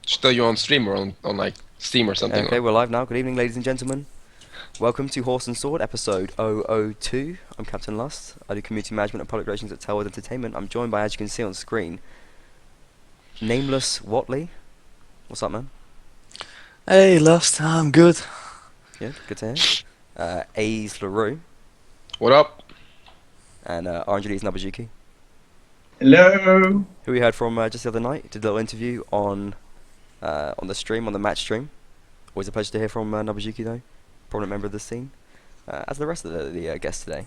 Still you on stream or on like Steam or something? Okay, we're live now. Good evening, ladies and gentlemen. Welcome to Horse and Sword, episode 002. I'm Captain Lust. I do community management and public relations at Tailwood Entertainment. I'm joined by, as you can see on screen, Nameless Watley. What's up, man? Hey, Lust, I'm good. Good to hear. A's LaRue. What up? And Orangelis Nabajuki, Hello. who we heard from just the other night. Did a little interview on the stream, on the match stream. Always a pleasure to hear from Nabajuki, though. Prominent member of the scene. As the rest of the guests today.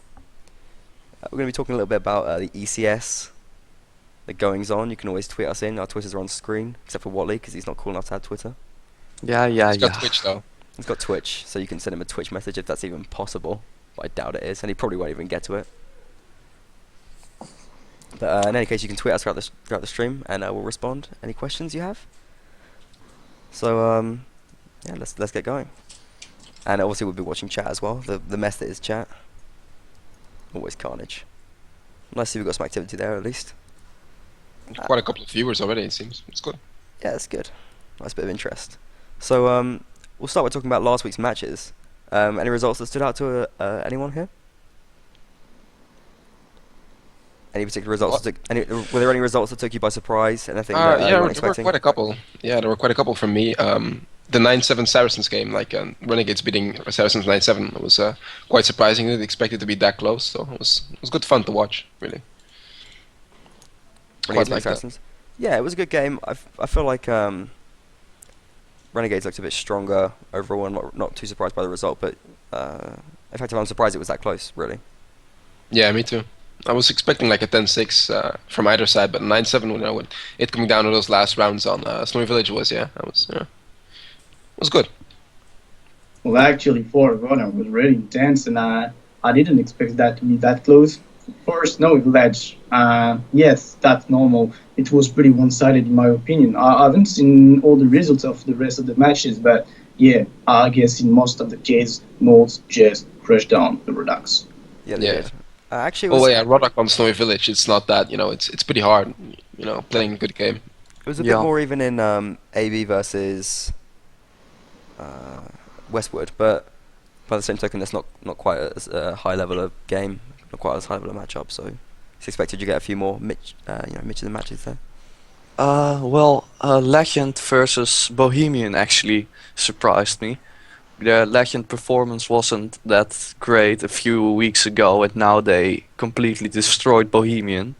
We're going to be talking a little bit about the ECS, the goings on. You can always tweet us in. Our Twitters are on screen, except for Watley, because he's not cool enough to have Twitter. Yeah. He's got Twitch though. He's got Twitch, so you can send him a Twitch message if that's even possible. But I doubt it is, and he probably won't even get to it. But in any case, you can tweet us throughout the stream, and we'll respond any questions you have. So yeah, let's get going. And obviously we'll be watching chat as well. The mess that is chat. Always carnage. Nice to see we've got some activity there at least. Quite a couple of viewers already, it seems. It's good. Yeah, it's good. Nice bit of interest. So we'll start with talking about last week's matches. Any results that stood out to anyone here? Any particular results? Were there any results that took you by surprise? Anything that you yeah, weren't there were expecting? quite a couple. Yeah, there were quite a couple from me. The 9-7 Saracens game, like Renegades beating Saracens 9-7, was quite surprising. I didn't expect it to be that close, so it was good fun to watch, really. Renegades Quite like that. Assassins? Yeah, it was a good game. I feel like Renegades looked a bit stronger overall. I'm not too surprised by the result, but in fact, I'm surprised it was that close, really. Yeah, me too. I was expecting like a 10-6 from either side, but 9-7, with it coming down to those last rounds on Snowy Village was good. Well, actually, for Runner was really intense, and I didn't expect that to be that close. For Snowy Village, yes, that's normal. It was pretty one-sided in my opinion. I haven't seen all the results of the rest of the matches, but yeah, I guess in most of the cases, Nords just crushed down the Redux. Yeah, they Yeah. did. Actually, it was, Oh yeah, Roddock on Snowy Village. It's not that it's pretty hard. Playing a good game. it was a Yeah. bit more even in AB versus Westwood, but by the same token, that's not quite as high level of game, not quite as high level of matchup. So it's expected you get a few more Mitches and matches there. Legend versus Bohemian actually surprised me. The Legend performance wasn't that great a few weeks ago, and now they completely destroyed Bohemian.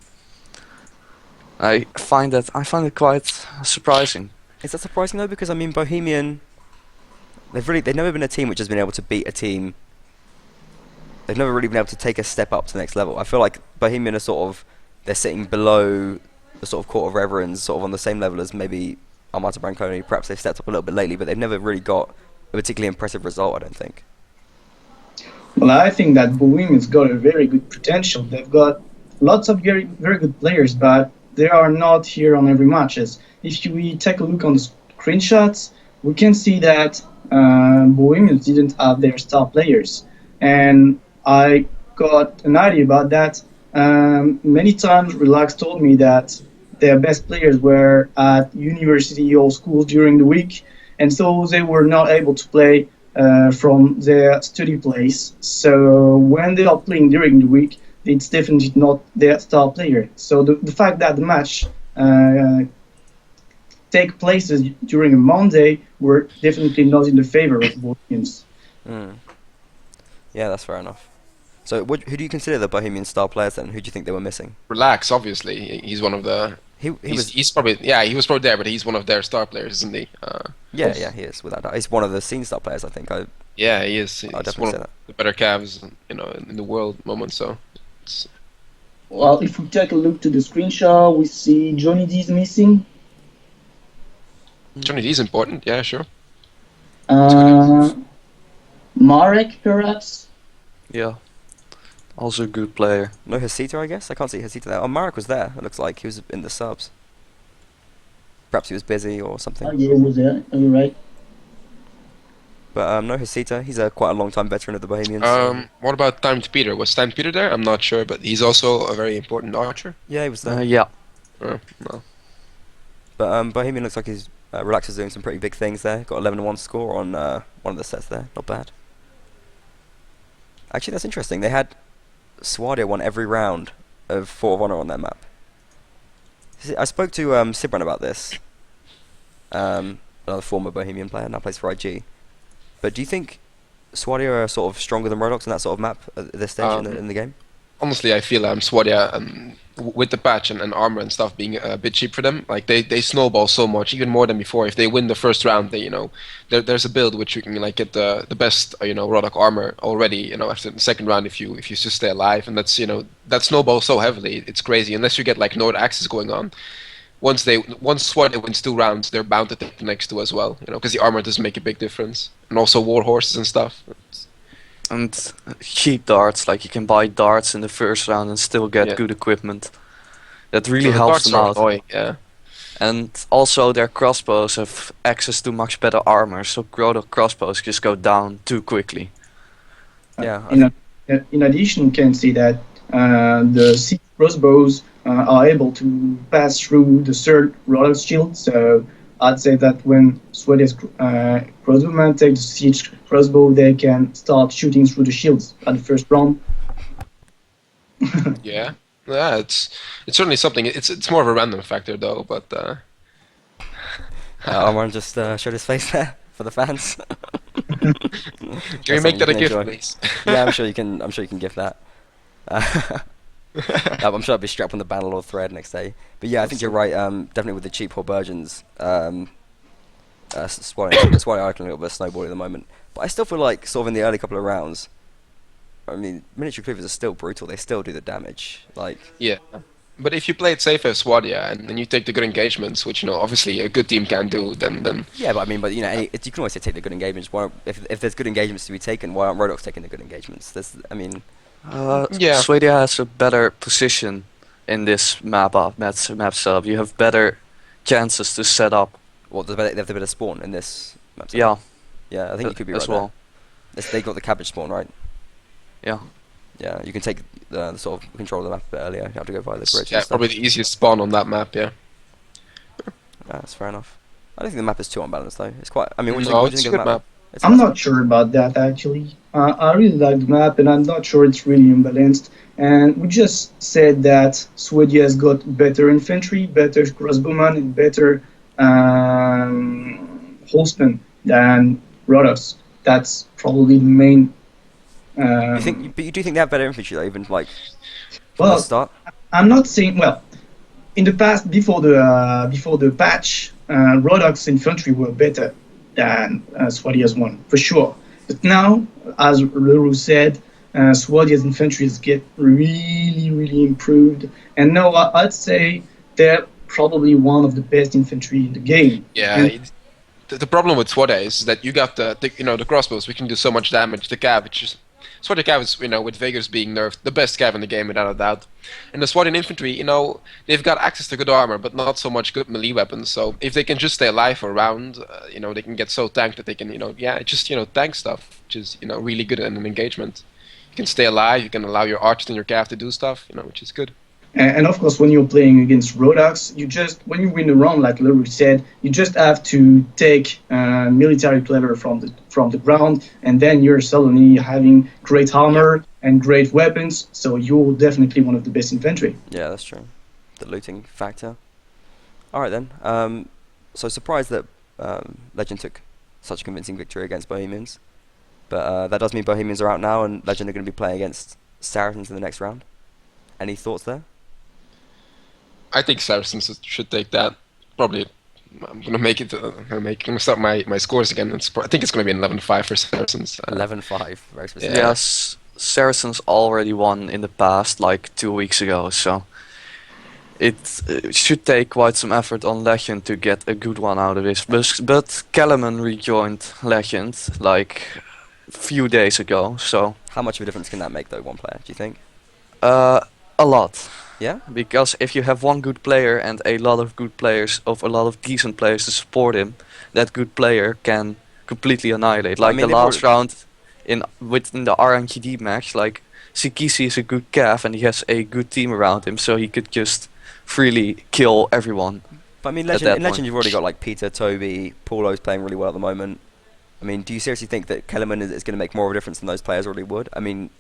I find it quite surprising. Is that surprising though? Because I mean, Bohemian, they've never been a team which has been able to beat a team. They've never really been able to take a step up to the next level. I feel like Bohemian are they're sitting below the sort of Court of Reverends, sort of on the same level as maybe Armata Branconi. Perhaps they've stepped up a little bit lately, but they've never really got a particularly impressive result, I don't think. Well, I think that Bohemian's got a very good potential. They've got lots of very, very good players, but they are not here on every matches. If we take a look on the screenshots, we can see that Bohemian didn't have their star players. And I got an idea about that. Many times Relax told me that their best players were at university or school during the week, and so they were not able to play from their study place. So when they are playing during the week, it's definitely not their star player. So the fact that the match take places during a Monday were definitely not in the favor of Bohemians. Yeah, that's fair enough. So who do you consider the Bohemian star players then? Who do you think they were missing? Relax, obviously. He's one of the. He was He was probably there, but he's one of their star players, isn't he? yeah, he is without doubt. He's one of the scene star players, I think. Yeah, he is. I'll He's definitely one say of that. the better Cavs, in the world moment. So, it's, Well, if we take a look to the screenshot, we see Johnny D's missing. Johnny D is important. Yeah, sure. Marek, perhaps. Yeah, also a good player. No Hasita, I guess. I can't see Hasita there. Oh, Marek was there. It looks like he was in the subs. Perhaps he was busy or something. Yeah, he was there. You're right. But no Hasita. He's quite a long-time veteran of the Bohemians. What about Timed Peter? Was Timed Peter there? I'm not sure, but he's also a very important archer. Yeah, he was there. Yeah. No. But Bohemian looks like he's Relax is doing some pretty big things there. Got 11-1 score on one of the sets there. Not bad. Actually, that's interesting. They had Swadia won every round of Fort of Honor on their map. I spoke to Sibran about this. Another former Bohemian player, now plays for IG. But do you think Swadia are sort of stronger than Rodox on that sort of map at this stage in the game? Honestly, I feel Swadia, with the patch and armor and stuff being a bit cheap for them, like they snowball so much, even more than before. If they win the first round, they there's a build which you can like get the best Rodok armor already after the second round if you just stay alive, and that's that snowballs so heavily, it's crazy. Unless you get like Nord Axis going on, once Swadia wins 2 rounds, they're bound to take the next 2 as well, because the armor does make a big difference, and also war horses and stuff. And cheap darts, like you can buy darts in the first round and still get good equipment. That really So the helps darts them are out. annoying, yeah. And also their crossbows have access to much better armor, so Rodok crossbows just go down too quickly. Yeah. In addition, you can see that the 6 crossbows are able to pass through the 3rd Rodok shield, so I'd say that when Swedish crossbowmen take the siege crossbow, they can start shooting through the shields at the first round. Yeah, it's certainly something. It's more of a random factor though, but Armand just showed his face there for the fans. can we make that a gift, enjoy. please? Yeah, I'm sure you can give that. I'm sure I'll be strapped on the Bannerlord thread next day. But yeah, I think you're right. Definitely with the cheap Horburgeons, Swadia Icon a little bit of snowball at the moment. But I still feel like sort of in the early couple of rounds, I mean, miniature cleavers are still brutal. They still do the damage. Like Yeah, but if you play it safe as Swadia and then you take the good engagements, which obviously a good team can do, then yeah, but you can always take the good engagements. Why if there's good engagements to be taken, why aren't Rodox taking the good engagements? Yeah. Swadia has a better position in this map setup. You have better chances to set up. What they have the better spawn in this map set? Yeah, Yeah, I think you could be as right well. there. They got the cabbage spawn, right? Yeah. Yeah, you can take the sort of control of the map a bit earlier. You have to go via the bridge. yeah, and stuff. probably the easiest spawn on that map. Yeah. That's fair enough. I don't think the map is too unbalanced though. It's quite. I mean, what do No, you it's think a of the good map? map. It's I'm nice. not sure about that actually. I really like the map, and I'm not sure it's really unbalanced. And we just said that Swadia has got better infantry, better crossbowmen, and better horsemen than Rodox. That's probably the main. But you do think they have better infantry though, even like from Well, the start? I'm not saying in the past before the patch, Rodox infantry were better than Swadia's one for sure. But now, as Leroux said, Swadia's infantry has get really improved, and now I'd say they're probably one of the best infantry in the game. Yeah. And The problem with Swadia is that you got the crossbows, which can do so much damage. The cav, it's just Swadia cav is with Vegas being nerfed, the best cav in the game without a doubt. And the Swadian infantry, they've got access to good armor, but not so much good melee weapons. So if they can just stay alive for a round, they can get so tanked that they can tank stuff, which is really good in an engagement. You can stay alive, you can allow your archers and your cav to do stuff, which is good. And of course, when you're playing against Rodox, when you win a round, like Leroux said, you just have to take military clever from the ground, and then you're suddenly having great armor and great weapons. So you're definitely one of the best infantry. Yeah, that's true. The looting factor. All right then. So surprised that Legend took such a convincing victory against Bohemians, but that does mean Bohemians are out now, and Legend are going to be playing against Saracens in the next round. Any thoughts there? I think Saracens should take that. Probably, I'm gonna make it. I'm gonna start my scores again. I think it's gonna be an 11-5 for Saracens. 11-5, very specific. Yeah. Yes, Saracens already won in the past, like 2 weeks ago, so it should take quite some effort on Legend to get a good one out of this. But Kellerman rejoined Legend like a few days ago, so How much of a difference can that make though, one player, do you think? a lot. Yeah? Because if you have one good player and a lot of good players, of a lot of decent players to support him, that good player can completely annihilate. Like mean, the they've last round within the RNGD match, like Sikisi is a good cav and he has a good team around him, so he could just freely kill everyone. But I mean, at Legend, that in Legend point. you've already got like Peter, Toby, Paulo's playing really well at the moment. I mean, do you seriously think that Kellerman is going to make more of a difference than those players already would? I mean,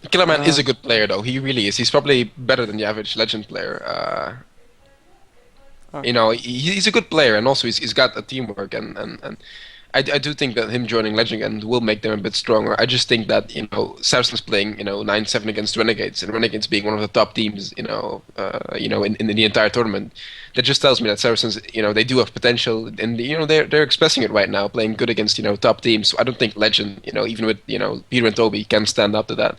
Killerman is Uh, a good player though. He really is. He's probably better than the average Legend player. Oh. You know, he's a good player, and also he's got a teamwork, and I do think that him joining Legend again will make them a bit stronger. I just think that Saracens playing 9-7 against Renegades, and Renegades being one of the top teams in the entire tournament, that just tells me that Saracens they do have potential, and they're expressing it right now, playing good against top teams. So I don't think Legend even with Peter and Toby can stand up to that.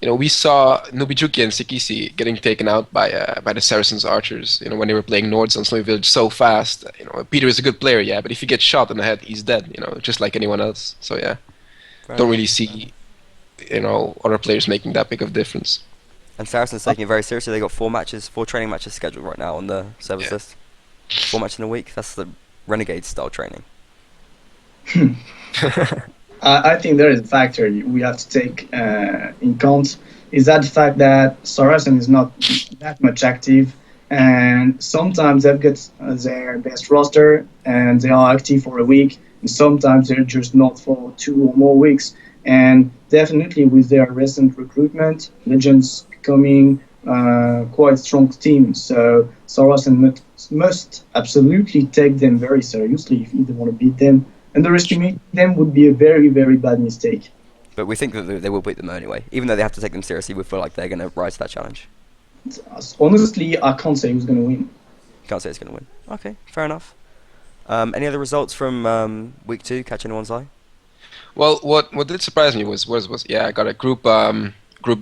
We saw Nubijuki and Sikisi getting taken out by the Saracens archers. When they were playing Nords on Snowy Village so fast. Peter is a good player, yeah, but if he gets shot in the head, he's dead. Just like anyone else. So yeah, fair don't enough. really see other players making that big of a difference. And Saracen's taking it very seriously. They got 4 training matches scheduled right now on the service Yeah. list. 4 matches in a week. That's the Renegade style training. I think there is a factor we have to take in count, is that the fact that Saracen is not that much active, and sometimes they've got their best roster and they are active for a week, and sometimes they're just not for 2 or more weeks. And definitely with their recent recruitment, Legends becoming quite strong team, so Saracen must absolutely take them very seriously if they want to beat them. Underestimating them would be a very, very bad mistake. But we think that they will beat them anyway. Even though they have to take them seriously, we feel like they're going to rise to that challenge. Honestly, I can't say who's going to win. Can't say it's going to win. Okay, fair enough. Any other results from week 2 catch anyone's eye? Well, what did surprise me was I got a group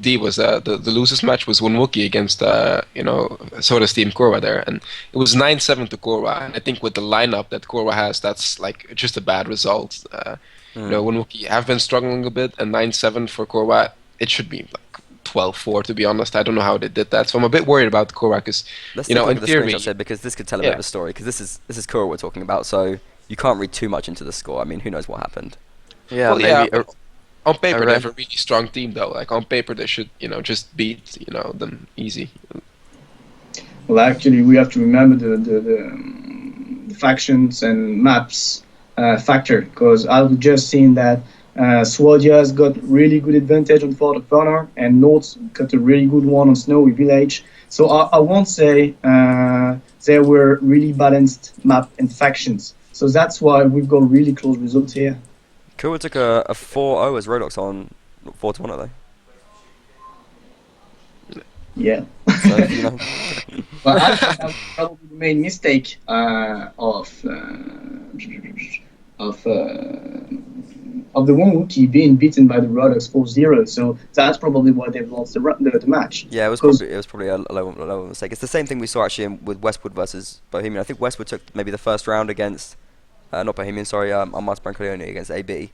D was the losers match was Wunwookie against Soda's team Korwa there, and it was 9-7 to Korwa. And I think with the lineup that Korwa has, that's like just a bad result. Wunwookie have been struggling a bit, and 9-7 for Korwa, it should be like 12-4 to be honest. I don't know how they did that, so I'm a bit worried about Korwa because Let's take a look in at the theory, screenshot here, because this could tell a bit Yeah. of a story. Because this is Kura we're talking about, so you can't read too much into the score. I mean, who knows what happened? Yeah, well, maybe. yeah, on paper they have Iran- a really strong team though. Like on paper they should just beat them easy. Well, actually, we have to remember the factions and maps factor, because I've just seen that Swadia's got really good advantage on Fort of Honor, and North got a really good one on Snowy Village. So I won't say there were really balanced map and factions. So that's why we've got really close results here. Kura took a 4-0 as Rodox on 4-1, are they? Yeah. So, you know. But I think that was probably the main mistake of the one Wookiee being beaten by the Rodox 4-0. So that's probably why they've lost the match. Yeah, it was 'Cause- probably a low mistake. It's the same thing we saw actually with Westwood versus Bohemian. I think Westwood took maybe the first round against, not Bohemian, sorry, Armas Brancaleone against AB.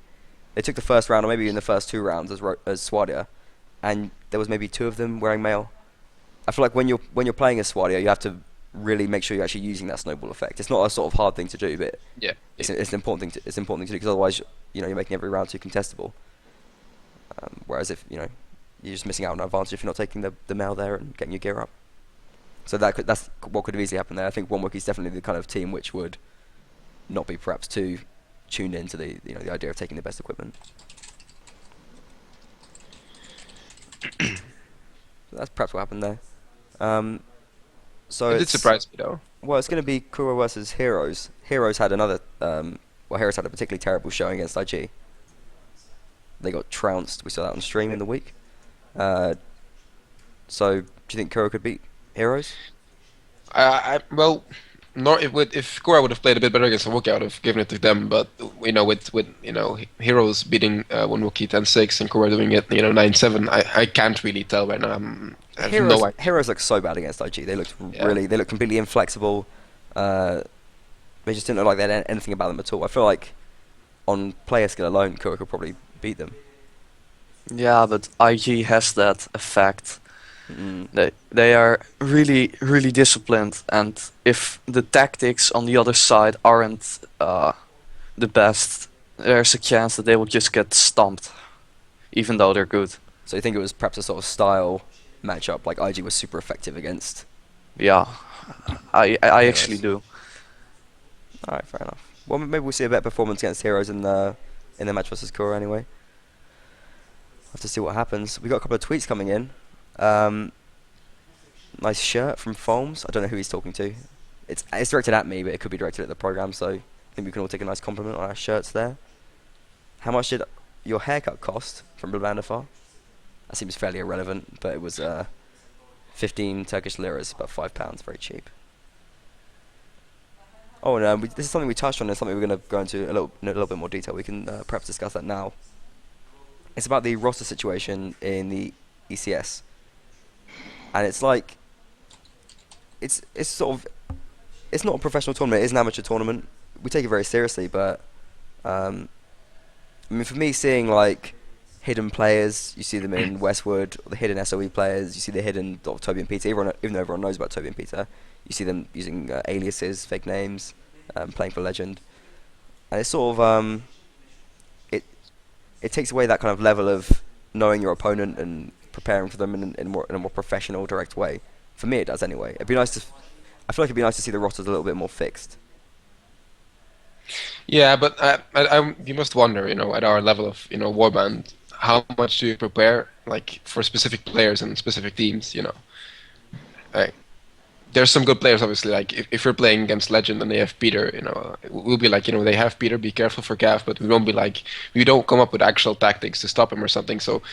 They took the first round, or maybe even the first 2 rounds as Swadia, and there was maybe 2 of them wearing mail. I feel like when you're playing as Swadia, you have to really make sure you're actually using that snowball effect. It's not a sort of hard thing to do, but Yeah. it's an important thing to do, because otherwise you're making every round too contestable. Whereas if you're just missing out on an advantage if you're not taking the mail there and getting your gear up. So that's what could have easily happened there. I think One Wookiee's definitely the kind of team which would not be perhaps too tuned into the the idea of taking the best equipment. So that's perhaps what happened there. So It did it's, surprise me though. well, it's going to be Kura versus Heroes. Heroes had another. Heroes had a particularly terrible showing against IG. They got trounced. We saw that on stream in the week. So, do you think Kura could beat Heroes? Well, if Korra would have played a bit better against the Wookiee, I would have given it to them. But with Heroes beating one Wookiee 10-6 and Korra doing it 9-7, I can't really tell right now. I have no idea. Heroes looked so bad against IG. They looked Yeah. they looked completely inflexible. They just didn't look like they had anything about them at all. I feel like on player skill alone, Kura could probably beat them. Yeah, but IG has that effect. They are really, really disciplined, and if the tactics on the other side aren't the best, there's a chance that they will just get stomped, even though they're good. So you think it was perhaps a sort of style matchup, like IG was super effective against. Yeah, I actually do. All right, fair enough. Well, maybe we'll see a better performance against Heroes in the match versus Kura anyway. Have to see what happens. We got a couple of tweets coming in. Nice shirt from Foams. I don't know who he's talking to. It's directed at me, but it could be directed at the program. So I think we can all take a nice compliment on our shirts there. How much did your haircut cost from Blandafar? That seems fairly irrelevant, but it was 15 Turkish liras, about £5, very cheap. Oh no, this is something we touched on and something we're going to go into in a little bit more detail. We can perhaps discuss that now. It's about the roster situation in the ECS. And it's like, it's sort of, it's not a professional tournament, it is an amateur tournament. We take it very seriously, but I mean, for me, seeing like hidden players, you see them in Westwood, or the hidden SOE players, you see the hidden Toby and Peter, even though everyone knows about Toby and Peter, you see them using aliases, fake names, playing for Legend. And it's sort of, it takes away that kind of level of knowing your opponent and preparing for them in a more professional, direct way. For me, it does anyway. It'd be nice to, I feel like it'd be nice to see the rosters a little bit more fixed. Yeah, but you must wonder, at our level of, warband, how much do you prepare, like, for specific players and specific teams, Like, there's some good players, obviously, like, if you're playing against Legend and they have Peter, we'll be like, they have Peter, be careful for Cav, but we won't be like, we don't come up with actual tactics to stop him or something, so,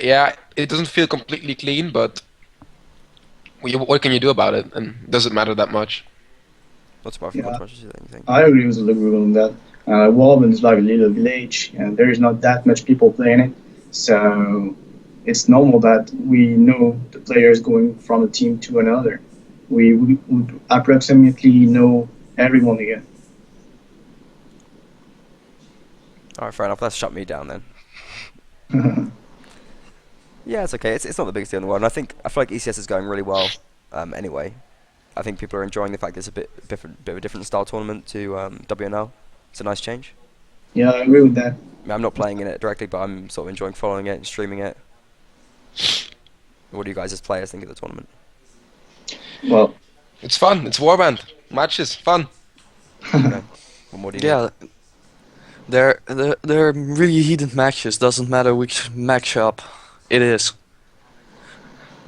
yeah, it doesn't feel completely clean, but what can you do about it, and does it matter that much? Not much as you think. I agree with Lugru on that. Warband is like a little village, and there is not that much people playing it, so it's normal that we know the players going from a team to another. We would approximately know everyone again. Alright, fair enough. Let's shut me down then. Yeah, it's okay. It's not the biggest deal in the world. And I feel like ECS is going really well. Anyway, I think people are enjoying the fact that it's a bit of a different style tournament to WNL. It's a nice change. Yeah, I agree with that. I mean, I'm not playing in it directly, but I'm sort of enjoying following it and streaming it. What do you guys as players think of the tournament? Well, it's fun. It's warband matches. Fun. Okay. What more do you Yeah, they're really heated matches. Doesn't matter which matchup it is.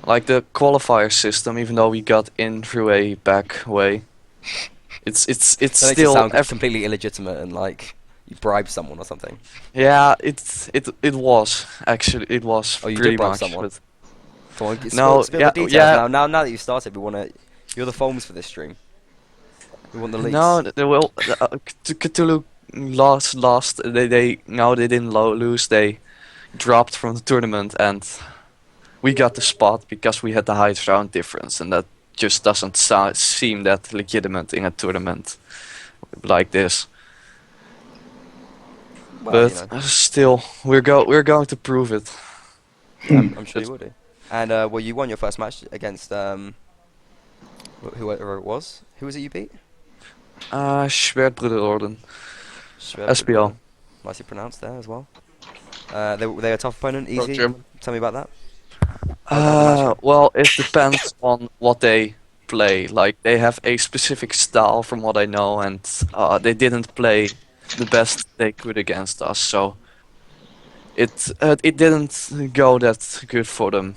Like the qualifier system, even though we got in through a back way, it's That makes still it sound completely illegitimate and like you bribed someone or something. yeah. It was actually Oh, you pretty did bribe much. someone? But Come on, No, spill yeah, the details yeah. now. Now that you've started, you're the foams for this stream. We want the leaks. no, they will. Cthulhu lost. They didn't lose. They dropped from the tournament, and we got the spot because we had the highest round difference, and that just doesn't seem that legitimate in a tournament like this. Well, But still, we're going to prove it. I'm sure you will do. And well, you won your first match against whoever it was. Who was it you beat? Schwertbruderorden. SPL. Nicely pronounced there as well. They a tough opponent, easy. German. Tell me about that. match? Well, it depends on what they play. Like, they have a specific style from what I know, and they didn't play the best they could against us, so it didn't go that good for them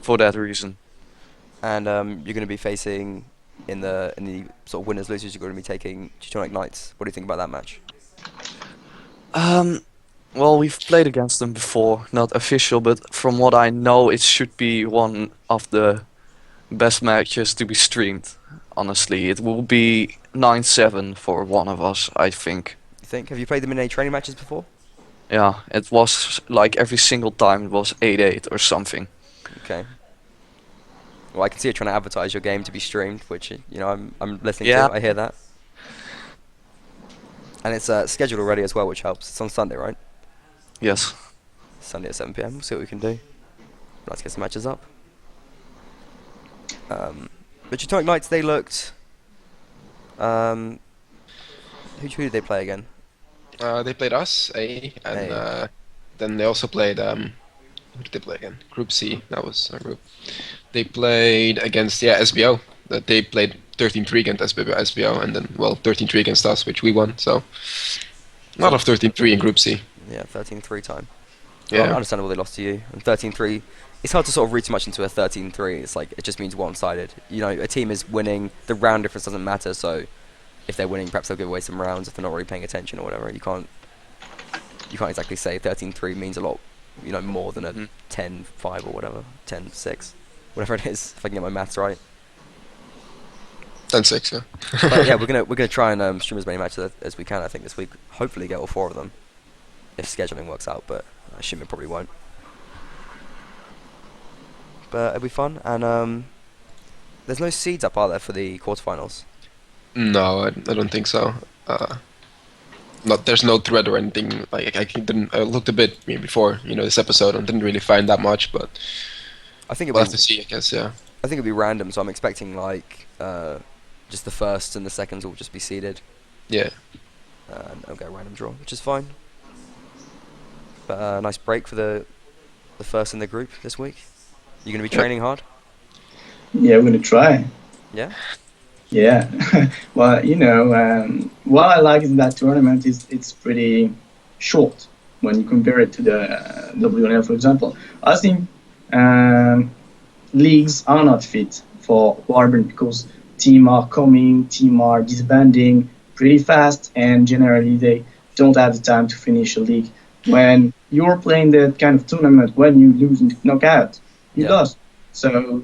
for that reason. And you're going to be facing in the sort of winners losers. You're going to be taking Teutonic Knights. What do you think about that match? Well, we've played against them before, not official, but from what I know, it should be one of the best matches to be streamed. Honestly, it will be 9-7 for one of us, I think. You think? Have you played them in any training matches before? Yeah, it was like every single time it was 8-8 or something. Okay. Well, I can see you trying to advertise your game to be streamed, which I'm listening Yeah. to. I hear that. And it's scheduled already as well, which helps. It's on Sunday, right? Yes. Sunday at 7 PM. We'll see what we can do. Let's get some matches up. But Teutonic Knights, they looked. Who did they play again? They played us, A, and then they also played. Who did they play again? Group C. That was our group. They played against SBO. that they played 13-3 against SBO, and then, well, 13-3 against us, which we won. So a lot of 13-3 in Group C. Yeah, 13-3 time. Yeah. Well, understandable they lost to you. And 13-3, it's hard to sort of read too much into a 13-3. It's like, it just means one-sided. You know, a team is winning, the round difference doesn't matter, so if they're winning, perhaps they'll give away some rounds if they're not really paying attention or whatever. You can't exactly say 13-3 means a lot, you know, more than a 10-5 or whatever, 10-6, whatever it is, if I can get my maths right. 10-6, yeah. But yeah, we're gonna try and stream as many matches as we can, I think, this week. Hopefully get all 4 of them, if scheduling works out, but I assume it probably won't. But it'll be fun, and there's no seeds up, are there, for the quarterfinals? No, I don't think so. There's no thread or anything. Like I looked a bit before, this episode, and didn't really find that much. But I think we'll have to see, I guess. Yeah. I think it'll be random, so I'm expecting like just the first and the seconds will just be seeded. Yeah. And I'll get a random draw, which is fine. But nice break for the first in the group this week. You gonna be training hard? Yeah, we're gonna try. Yeah. Yeah. Well, what I like in that tournament is it's pretty short when you compare it to the WNL, for example. I think leagues are not fit for Warband because teams are coming, teams are disbanding pretty fast, and generally they don't have the time to finish a league. When you're playing that kind of tournament, when you lose in knockout, you lost. So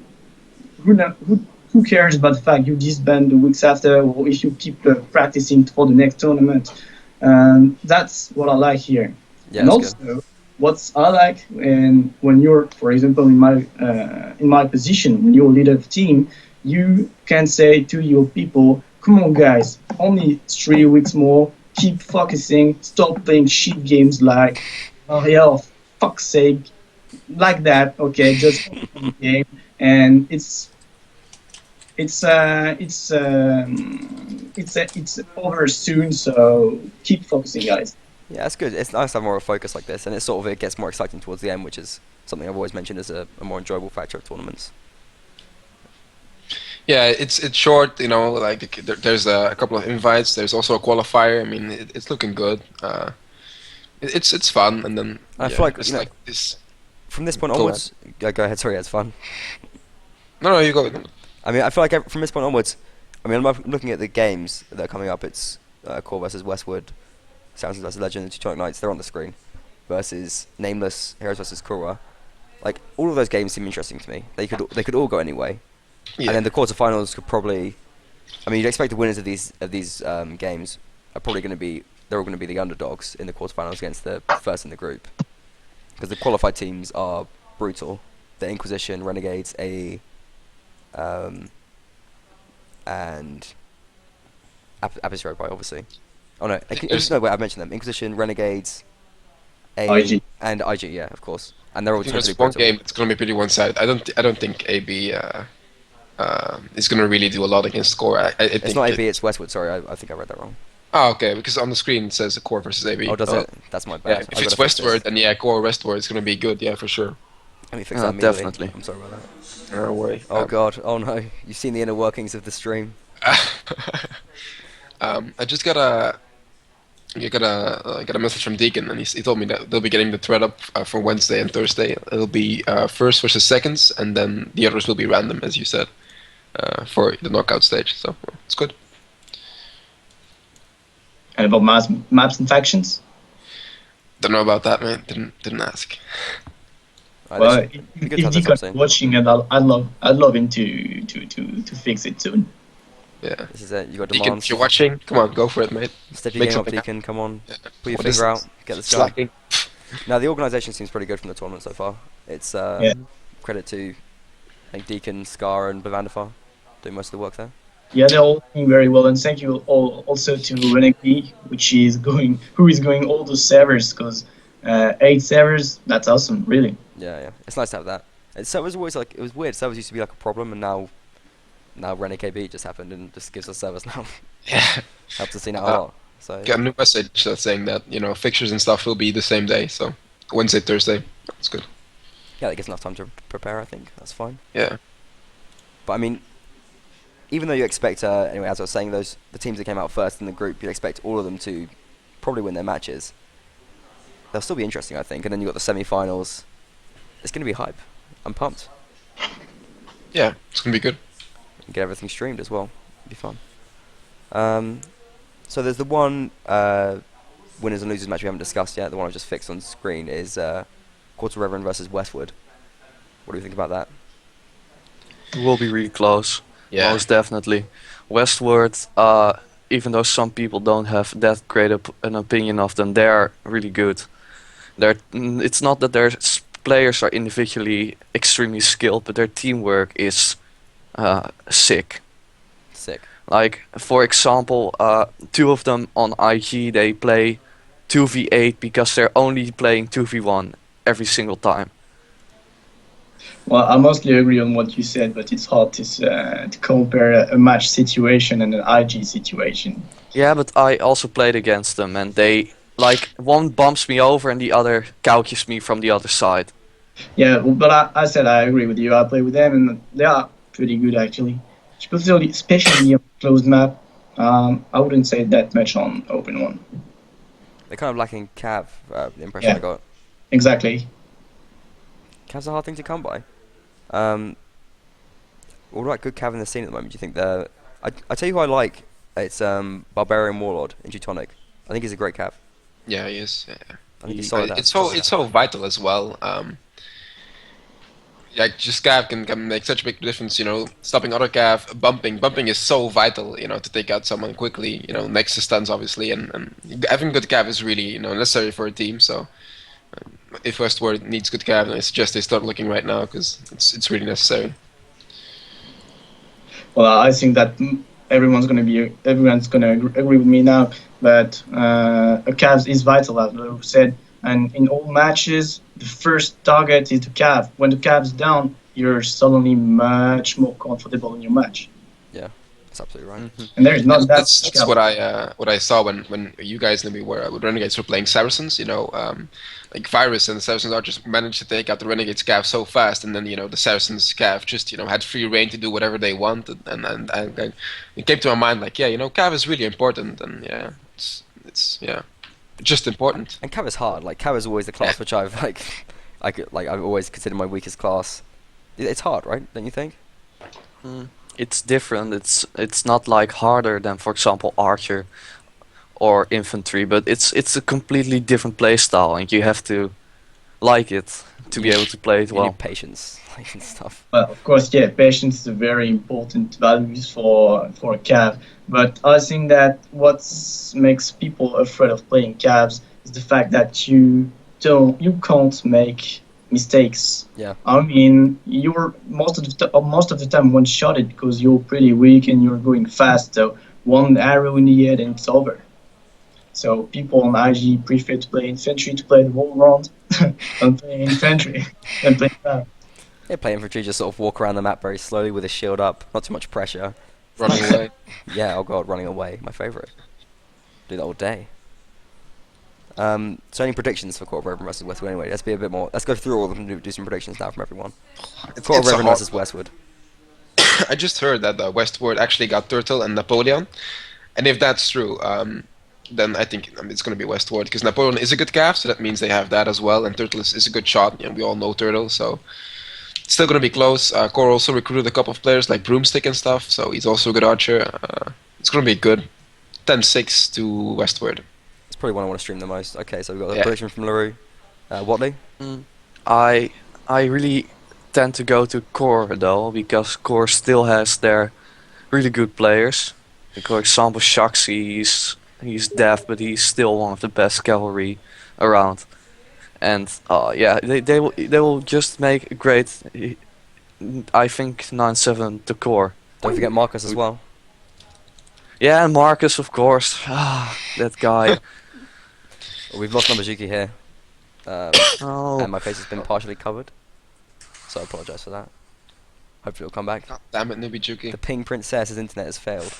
who cares about the fact you disband the weeks after, or if you keep practicing for the next tournament? That's what I like here. Yeah, and also, what I like, and when you're, for example, in my position, when you're a leader of the team, you can say to your people, "Come on, guys, only 3 weeks more. Keep focusing. Stop playing shit games like, oh yeah, for fuck's sake, like that. Okay, just play the game." And it's over soon, so keep focusing, guys. Yeah, that's good. It's nice to have more of a focus like this, and it gets more exciting towards the end, which is something I've always mentioned as a more enjoyable factor of tournaments. Yeah, it's short, like there's a couple of invites. There's also a qualifier. I mean, it's looking good. It's fun, and then I feel like it's like this. From this point Go onwards, go ahead. Sorry, it's fun. No, you go. I mean, I feel like from this point onwards, I mean, I'm looking at the games that are coming up. It's Core versus Westwood, Sounds versus Legend, Teutonic Knights. They're on the screen. Versus Nameless, Heroes versus Kura. Like, all of those games seem interesting to me. They could all go anyway. Yeah. And then the quarterfinals could probably. I mean, you'd expect the winners of these games are probably going to be. They're all going to be the underdogs in the quarterfinals against the first in the group. Because the qualified teams are brutal. The Inquisition, Renegades, AE, and Abyss Rogue, obviously. Oh no, no, wait, I mentioned them. Inquisition, Renegades, AE, IG. and IG, yeah, of course. And they're all totally There's one brutal. game. It's gonna be pretty one-sided. I don't think AB is gonna really do a lot against Score. I It's think not AB, it's Westwood. Sorry, I think I read that wrong. Oh, okay. Because on the screen it says Core versus AB. Oh, does it? That's my Yeah. bad. If it's Westward, then yeah, Core Westward is gonna be good. Yeah, for sure. Let me fix that immediately. Definitely. I'm sorry about that. No worry. Oh god, oh no. You've seen the inner workings of the stream. I just got a message from Deacon, and he told me that they'll be getting the thread up for Wednesday and Thursday. It'll be first versus seconds, and then the others will be random, as you said, for the knockout stage. So it's good. And about maps and factions? Don't know about that, man. Didn't ask. Well, It'd be good to if have this Deacon's up soon. watching it, I'd love him to fix it soon. Yeah. This is it. You got Deacon, demands. if you're watching, come on, go for it, mate. Step your Make game up, something Deacon. Come on. Yeah. Put your What is finger out. this? Get this going. Slacking. Now the organisation seems pretty good from the tournament so far. It's Yeah. credit to I think Deacon, Scar, and Bavandafar doing most of the work there. Yeah, they're all doing very well, and thank you all also to Renegade, who is going all those servers, because 8 servers, that's awesome, really. Yeah. It's nice to have that. So it was always like it was weird. Servers used to be like a problem, and now Renegade KB just happened and just gives us servers now. Yeah. Helps us see that a lot. So Got a new message that's saying that fixtures and stuff will be the same day, so Wednesday, Thursday. That's good. yeah, that gives enough time to prepare. I think that's fine. Yeah. But I mean, even though you expect, anyway, as I was saying, the teams that came out first in the group, you expect all of them to probably win their matches. They'll still be interesting, I think. And then you got the semi-finals. It's going to be hype. I'm pumped. Yeah, it's gonna be good. And get everything streamed as well. It'll be fun. So there's the one winners and losers match we haven't discussed yet. The one I just fixed on screen is Quarter Reverend versus Westwood. What do you think about that? It will be really close. Yeah. Most definitely. Westward, even though some people don't have that great an opinion of them, they're really good. It's not that their players are individually extremely skilled, but their teamwork is sick. Sick. Like, for example, two of them on IG, they play 2v8 because they're only playing 2v1 every single time. Well, I mostly agree on what you said, but it's hard to compare a match situation and an IG situation. Yeah, but I also played against them, and they, like, one bumps me over and the other couches me from the other side. Yeah, but I said I agree with you. I play with them, and they are pretty good actually. Especially on closed map. I wouldn't say that much on open one. They're kind of lacking Cav, the impression Yeah. I got. Exactly. Cav's a hard thing to come by. All right, good Cav in the scene at the moment. Do you think they're... I tell you who I like. It's Barbarian Warlord in Teutonic. I think he's a great Cav. Yeah, he is. Yeah. I think he's solid. It's so vital as well. Like just Cav can make such a big difference. You know, stopping other Cav, bumping is so vital. You know, to take out someone quickly. You know, next to stuns obviously, and having good Cav is really necessary for a team. So if Westward needs good Cav, I suggest they start looking right now because it's really necessary. Well, I think that everyone's gonna agree with me now. But a Cavs is vital, as Lou said. And in all matches, the first target is the Cav. When the Cav's down, you're suddenly much more comfortable in your match. Yeah, that's absolutely right. Mm-hmm. And there is not that. That's what I saw when you guys maybe were with Renegades were playing Saracens. You know, like Virus and the Saracens are just managed to take out the Renegades Cav so fast, and then the Saracens Cav just had free reign to do whatever they wanted, and it came to my mind like Cav is really important, and yeah, it's just important. And Cav is hard. Like Cav is always the class which I've I've always considered my weakest class. It's hard, right? Don't you think? It's different. It's not like harder than, for example, Archer or Infantry, but it's a completely different play style, and you have to like it to be able to play it You well. need patience and stuff. Well, of course, yeah, patience is a very important value for a Cav. But I think that what makes people afraid of playing Cavs is the fact that you can't make mistakes. Yeah. I mean, you're most of the time one-shotted because you're pretty weak and you're going fast. So one arrow in the head and it's over. So people on IG prefer to play infantry to play the whole round and play infantry and play Cav. Yeah, play infantry, just sort of walk around the map very slowly with a shield up, not too much pressure. Running away. Yeah, oh god, running away, my favourite. Do that all day. So any predictions for Court of Reverend versus Westwood anyway? Let's be a bit more. Let's go through all of them and do some predictions now from everyone. Court of Reverend versus Westwood. I just heard that Westward actually got Turtle and Napoleon, and if that's true, then I think it's going to be Westward because Napoleon is a good Cav, so that means they have that as well, and Turtle is a good shot. We all know Turtle, so it's still going to be close. Core also recruited a couple of players like Broomstick and stuff, so he's also a good archer. It's going to be good. 10-6 to Westward. It's probably one I want to stream the most. Okay, so we've got a prediction from LaRue. Watley? I really tend to go to Core though, because Core still has their really good players. Like, for example, Shaxi, he's deaf, but he's still one of the best cavalry around. And yeah, they will just make a great, I think, 9-7 to Core. Don't forget Marcus as well. Yeah, and Marcus, of course. That guy. We've lost Nambazuki here. Oh. And my face has been partially covered. So I apologise for that. Hopefully it'll come back. God damn it, Nubijuki. The ping princess's internet has failed.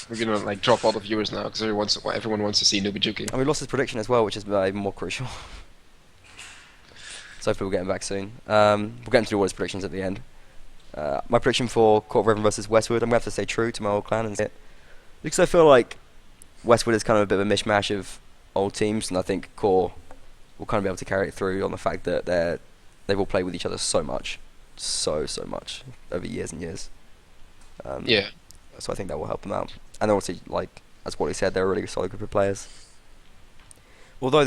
We're gonna drop all the viewers now because everyone wants to see Nubijuki. And we lost his prediction as well, which is even more crucial. So hopefully we'll get him back soon. We'll get him to do all his predictions at the end. My prediction for Court of Raven versus Westwood, I'm going to have to stay true to my old clan and say it. Because I feel like Westwood is kind of a bit of a mishmash of old teams, and I think Core will kind of be able to carry it through on the fact that they've all played with each other so much. So much over years and years. Yeah. So I think that will help them out. And also, like, as Wally said, they're a really solid group of players. Although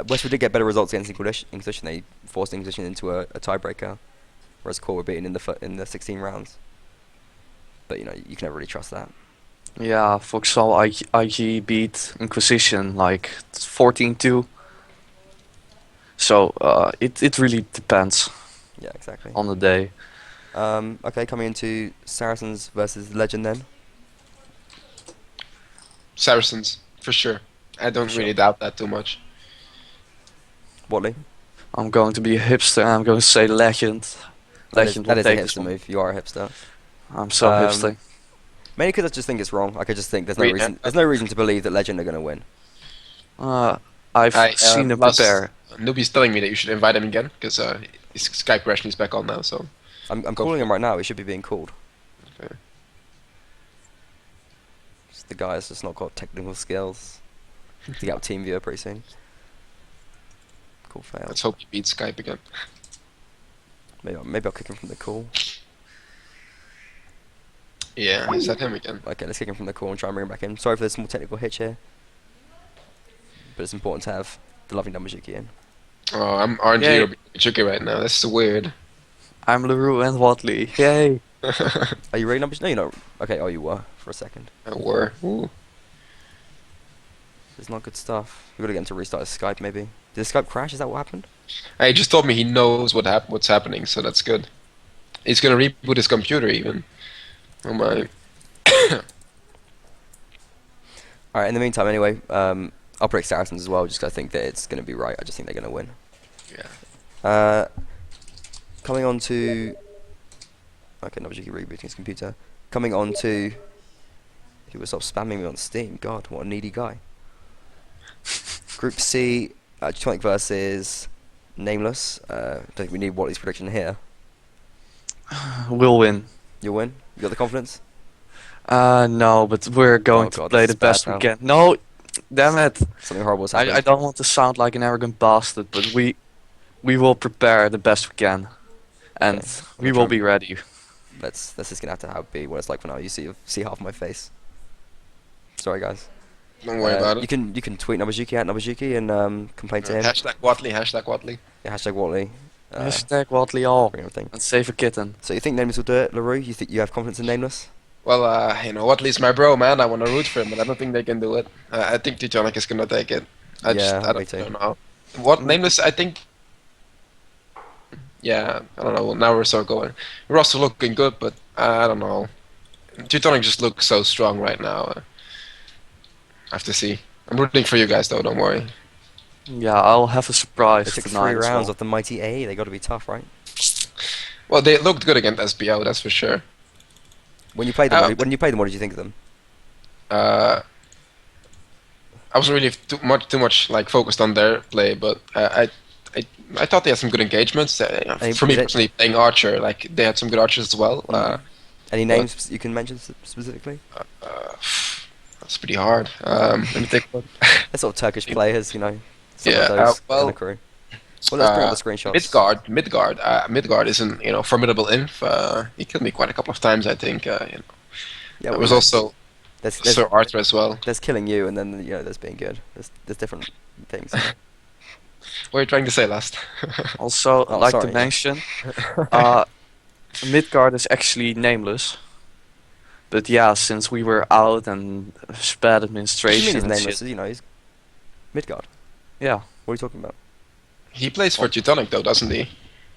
Westwood did get better results against Inquisition. They forced Inquisition into a tiebreaker, whereas Core were beaten in the 16 rounds. But you know, you can never really trust that. Yeah, for example, IG beat Inquisition like 14-2. So it really depends Yeah, exactly. on the day. Okay, coming into Saracens versus Legend then. Saracens, for sure. I don't Sure. really doubt that too much. Whatley? I'm going to be a hipster. I'm going to say Legend. Legend will That is a take this hipster one. move. You are a hipster. I'm so Um, hipster. Mainly because I just think it's wrong. Like I just think there's no Wait, reason. There's no reason to believe that Legend are going to win. I've I, seen them plus, prepare. Noobie's telling me that you should invite him again, because his Skype question is back on now, so... I'm Go calling for him right now. He should be being called. Okay. The guy's just not got technical skills to get out TeamViewer pretty soon. Cool fail. Let's hope he beats Skype again. Maybe I'll kick him from the call. Yeah, is that him again? Okay, let's kick him from the call and try and bring him back in. Sorry for the small technical hitch here, but it's important to have the lovely Namajuki in. Oh, I'm RNG Yay. or Chucky right now. This is weird. I'm LaRue and Watley. Yay! Are you ready, Namajuki? No, you're not. Okay, oh, you were for a second. Were. Ooh. It's not good stuff. We gotta get him to restart his Skype, maybe. Did his Skype crash? Is that what happened? He just told me he knows what's happening, so that's good. He's gonna reboot his computer even. Oh my. Alright, in the meantime, anyway, I'll predict Saracens as well, just 'cause I think that it's gonna be right. I just think they're gonna win. Yeah. Coming on to... Okay, Namajuki rebooting his computer. Coming on to... He was stop spamming me on Steam. God, what a needy guy. Group C, Teutonic versus Nameless. Don't think we need Watley's prediction here. We'll win. You'll win? You got the confidence? No, but we're going Oh to God, play this the is best bad we now. can. No, damn it! Something horrible has happened. I don't want to sound like an arrogant bastard, but we will prepare the best we can, and Okay, we I'm will trying- be ready. That's just gonna have to be what it's like for now. You see half my face. Sorry, guys. Don't worry about You it. can tweet Namajuki at Namajuki and complain to him. Hashtag Watley, hashtag Watley. Yeah, hashtag Watley. Hashtag Watley all Bring everything. and save a kitten. So you think Nameless will do it, LaRue? You think you have confidence in Nameless? Well, Watley's my bro, man. I want to root for him, but I don't think they can do it. I think Teutonic is gonna take it. I Yeah, me don't, too. don't know. What Nameless? I think. Yeah, I don't know. Now we're so going. We're also looking good, but I don't know. Teutonic just looks so strong right now. I have to see. I'm rooting for you guys, though. Don't worry. Yeah, I'll have a surprise They took tonight 3 as rounds well. of the mighty A. They got to be tough, right? Well, they looked good against SBO, that's for sure. When you played them, Uh, what did you think of them? I wasn't really too much like focused on their play, but I thought they had some good engagements. For me they- personally, playing Archer, like they had some good archers as well. Any names you can mention specifically? That's pretty hard. Let me think. They're sort of Turkish players, you know. Some Yeah, of those well, kind of crew. Well, let's bring up the screenshots. Midgard isn't formidable inf. He killed me quite a couple of times, I think. Yeah, There well, was also there's Sir Arthur as well. there's killing you, and then there's being good. There's different things. What are you trying to say, last? Also, Oh, I'd like sorry. to mention, Midgard is actually nameless. But yeah, since we were out and bad What do you mean administration he's and nameless? shit, You know, he's Midgard. yeah, What are you talking about? He plays for Teutonic though, doesn't he?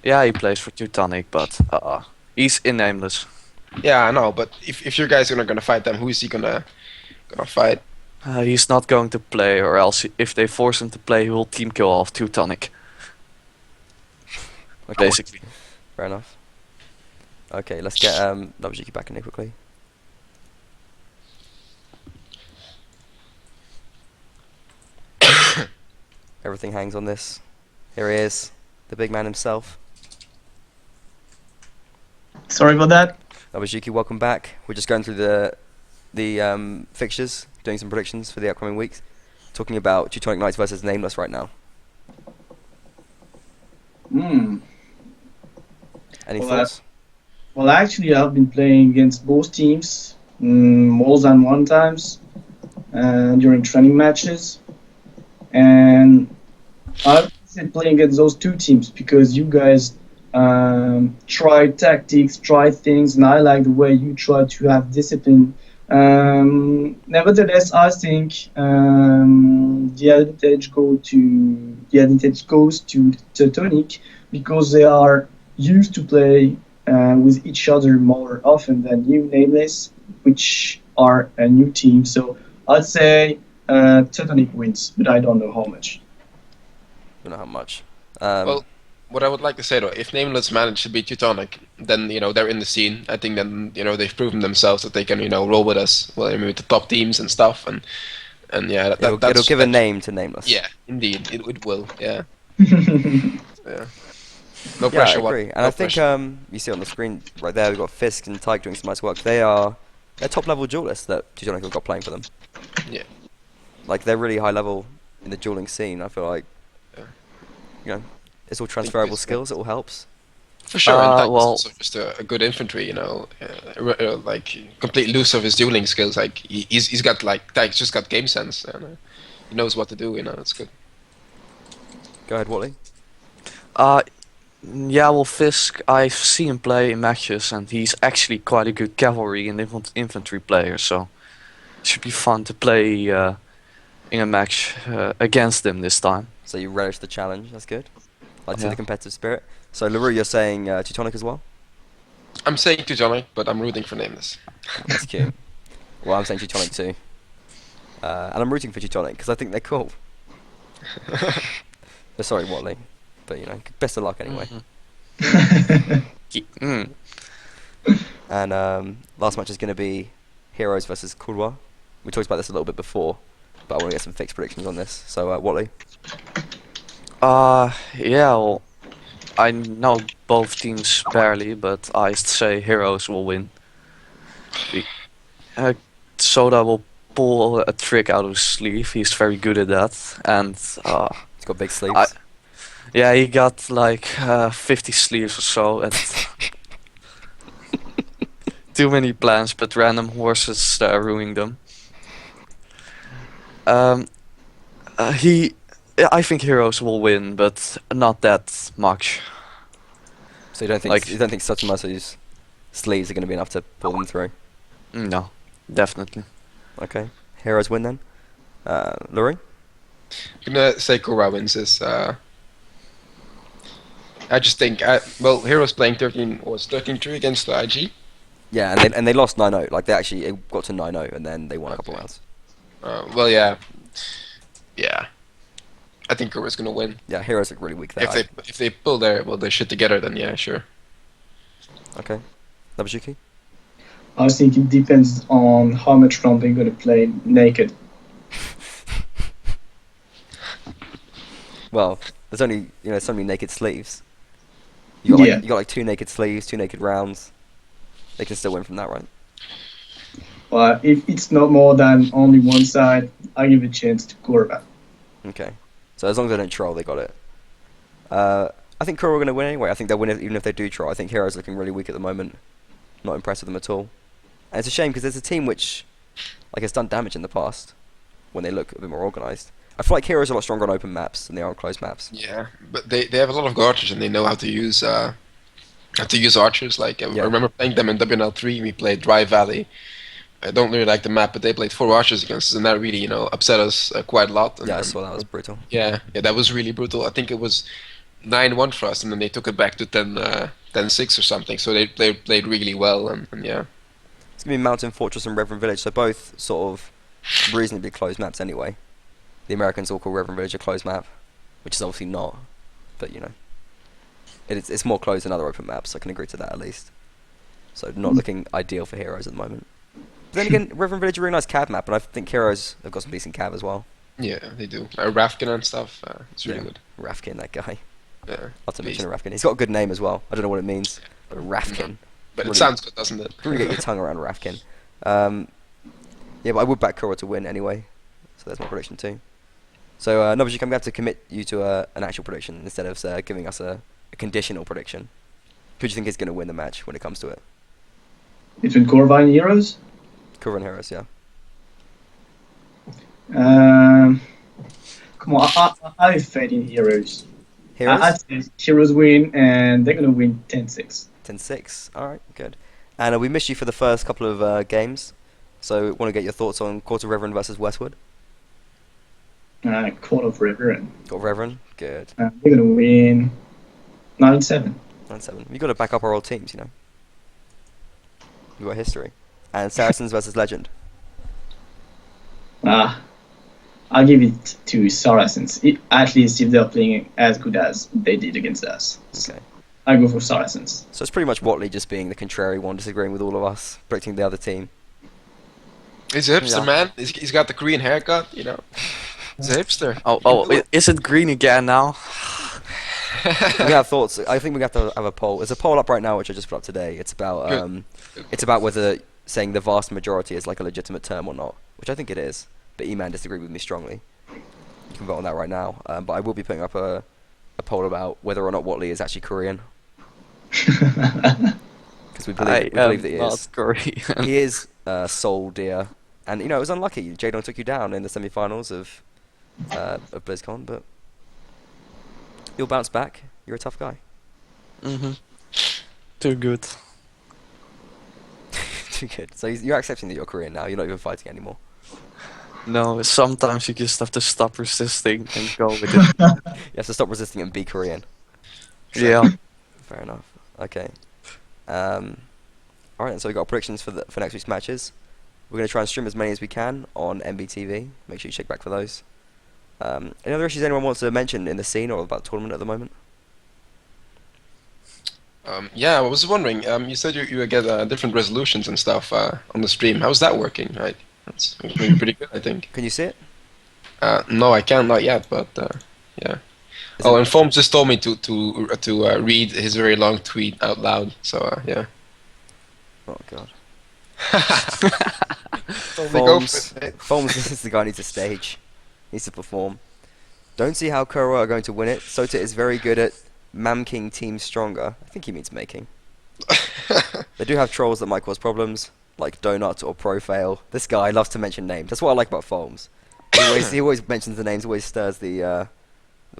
yeah, he plays for Teutonic, but he's in nameless. Yeah, I know. But if your guys are gonna fight them, who is he gonna fight? He's not going to play, or else if they force him to play, he will team kill off Teutonic. Okay, Basically. fair enough. Okay, let's get Namajuki back in here quickly. Everything hangs on this. Here he is, the big man himself. Sorry about that. Nabajuki, welcome back. We're just going through the fixtures, doing some predictions for the upcoming weeks. Talking about Teutonic Knights versus Nameless right now. Hmm. Any Well, thoughts? Well, actually, I've been playing against both teams more than one times during training matches, and I've been playing against those two teams because you guys try tactics, try things, and I like the way you try to have discipline. Nevertheless, I think the advantage goes to Teutonic because they are used to play with each other more often than you Nameless, which are a new team. So I'd say Teutonic wins, but I don't know how much. Don't know how much. Well, what I would like to say though, if Nameless manage to beat Teutonic, then they're in the scene. I think then they've proven themselves that they can roll with us. Well, I mean with the top teams and stuff, and yeah, it'll give a name to Nameless. Yeah, indeed, it will. Yeah, yeah. Yeah, No I pressure. agree. And no I think pressure. you see on the screen right there, we've got Fisk and Tyke doing some nice work. They're top level duelists that Teutonic have got playing for them. Yeah. Like they're really high level in the dueling scene. I feel like Yeah. it's all transferable it's- skills. It all helps. For sure, and Tyke is well- also just a good infantry, like complete loose of his dueling skills. Like he's got Tyke's just got game sense, and he knows what to do. It's good. Go ahead, Wally. Yeah, well, Fisk, I've seen him play in matches, and he's actually quite a good cavalry and infantry player, so it should be fun to play in a match against him this time. So you relish the challenge. That's good. Like to see Yeah. the competitive spirit. So LaRue, you're saying Teutonic as well. I'm saying Teutonic, but I'm rooting for Nameless. That's cute. Well, I'm saying Teutonic too. And I'm rooting for Teutonic because I think they're cool. Sorry, Watley. But, best of luck anyway. Mm. And last match is going to be Heroes versus Courrois. We talked about this a little bit before, but I want to get some fixed predictions on this. So, Watley. Yeah, well, I know both teams barely, but I say Heroes will win. Soda will pull a trick out of his sleeve. He's very good at that, and He's got big sleeves. yeah, he got like 50 sleeves or so, and too many plans, but random horses are ruining them. I think Heroes will win, but not that much. So you don't think Satsumasa's sleeves are going to be enough to pull them through? No, definitely. Okay. Heroes win then. Laurie? I'm gonna say Courrois wins this. I just think, Heroes playing 13-3 against the IG. Yeah, and they lost 9-0. Like they actually got to 9-0 and then they won a couple rounds. Yeah. I think Courrois gonna win. Yeah, Heroes look really weak there. If they pull their shit together, then yeah, sure. Okay. Nabajuki? I think it depends on how much round they're going to play naked. Well, there's only so many naked sleeves. You got like 2 naked sleeves, 2 naked rounds. They can still win from that, right? But if it's not more than only one side, I give a chance to Courrois. Okay. So as long as they don't troll, they got it. I think Courrois are going to win anyway. I think they'll win even if they do troll. I think Heroes looking really weak at the moment. Not impressed with them at all. And it's a shame because there's a team which has done damage in the past when they look a bit more organised. I feel like Heroes are a lot stronger on open maps than they are on closed maps. Yeah, but they have a lot of archers and they know how to use archers. Like I remember playing them in WNL3. We played Dry Valley. I don't really like the map, but they played 4 archers against us, and that really upset us quite a lot. And, Yeah, I saw that was brutal. Yeah, that was really brutal. I think it was 9-1 for us, and then they took it back to 10-6 or something. So they played really well, and yeah. It's going to be Mountain Fortress and Reverend Village, so both sort of reasonably closed maps anyway. The Americans all call Reverend Village a closed map, which is obviously not, but it's more closed than other open maps, I can agree to that at least. So not looking ideal for Heroes at the moment. But then again, Reverend Village is a really nice cav map, and I think Heroes have got some decent cav as well. Yeah, they do. Rafkin and stuff, it's really good. Rafkin, that guy. Yeah. Not to mention Rafkin. He's got a good name as well. I don't know what it means, but Rafkin. But it Really- sounds good, doesn't it? Really get your tongue around Rafkin. Yeah, but I would back Kura to win anyway. So that's my prediction too. So, Nobuji, I'm going to have to commit you to an actual prediction instead of giving us a conditional prediction. Who do you think is going to win the match when it comes to it? Between Corva and Heroes? Kura and Heroes, yeah. Come on, I have faith in Heroes. Heroes? I say Heroes win, and they're going to win 10-6. 10-6. Alright, good. And we missed you for the first couple of games. So, want to get your thoughts on Court of Reverend versus Westwood? Court of Reverend. Court of Reverend? Good. They're going to win 9-7. 9-7. You've got to back up our old teams, you know. You've got history. And Saracens versus Legend. I'll give it to Saracens, at least if they're playing as good as they did against us. Okay. I go for Saracens. So it's pretty much Watley just being the contrary one, disagreeing with all of us, predicting the other team. He's a hipster, Yeah. man. He's got the Korean haircut, you know. He's a hipster. Is it green again now? We have thoughts. I think we have to have a poll. There's a poll up right now which I just put up today. It's about whether saying the vast majority is like a legitimate term or not, which I think it is. But E-Man disagreed with me strongly. You can vote on that right now. But I will be putting up a poll about whether or not Watley is actually Korean, because we believe that he not is. Korean. He is Seoul dear, and you know it was unlucky. Jadon took you down in the semi-finals of BlizzCon, but you'll bounce back. You're a tough guy. Too good. Too good. So you're accepting that you're Korean now. You're not even fighting anymore. No, sometimes you just have to stop resisting and go with it. You have to stop resisting and be Korean. Yeah. Fair enough. Okay. All right. So we got predictions for next week's matches. We're going to try and stream as many as we can on MBTV. Make sure you check back for those. Any other issues anyone wants to mention in the scene or about the tournament at the moment? Yeah, I was wondering. You said you get different resolutions and stuff on the stream. How's that working? Right, that's really pretty good, I think. Can you see it? No, I can't, not yet, but yeah. Is Oh, it- and Foams just told me to read his very long tweet out loud. So yeah. Oh god. Totally go for Foams. it, mate. Foams is the guy who needs a stage. Needs to perform. Don't see how Kura are going to win it. Sota is very good at Mamking Team Stronger. I think he means making. They do have trolls that might cause problems, like Donut or Profail. This guy loves to mention names. That's what I like about Foams. He always mentions the names, always stirs the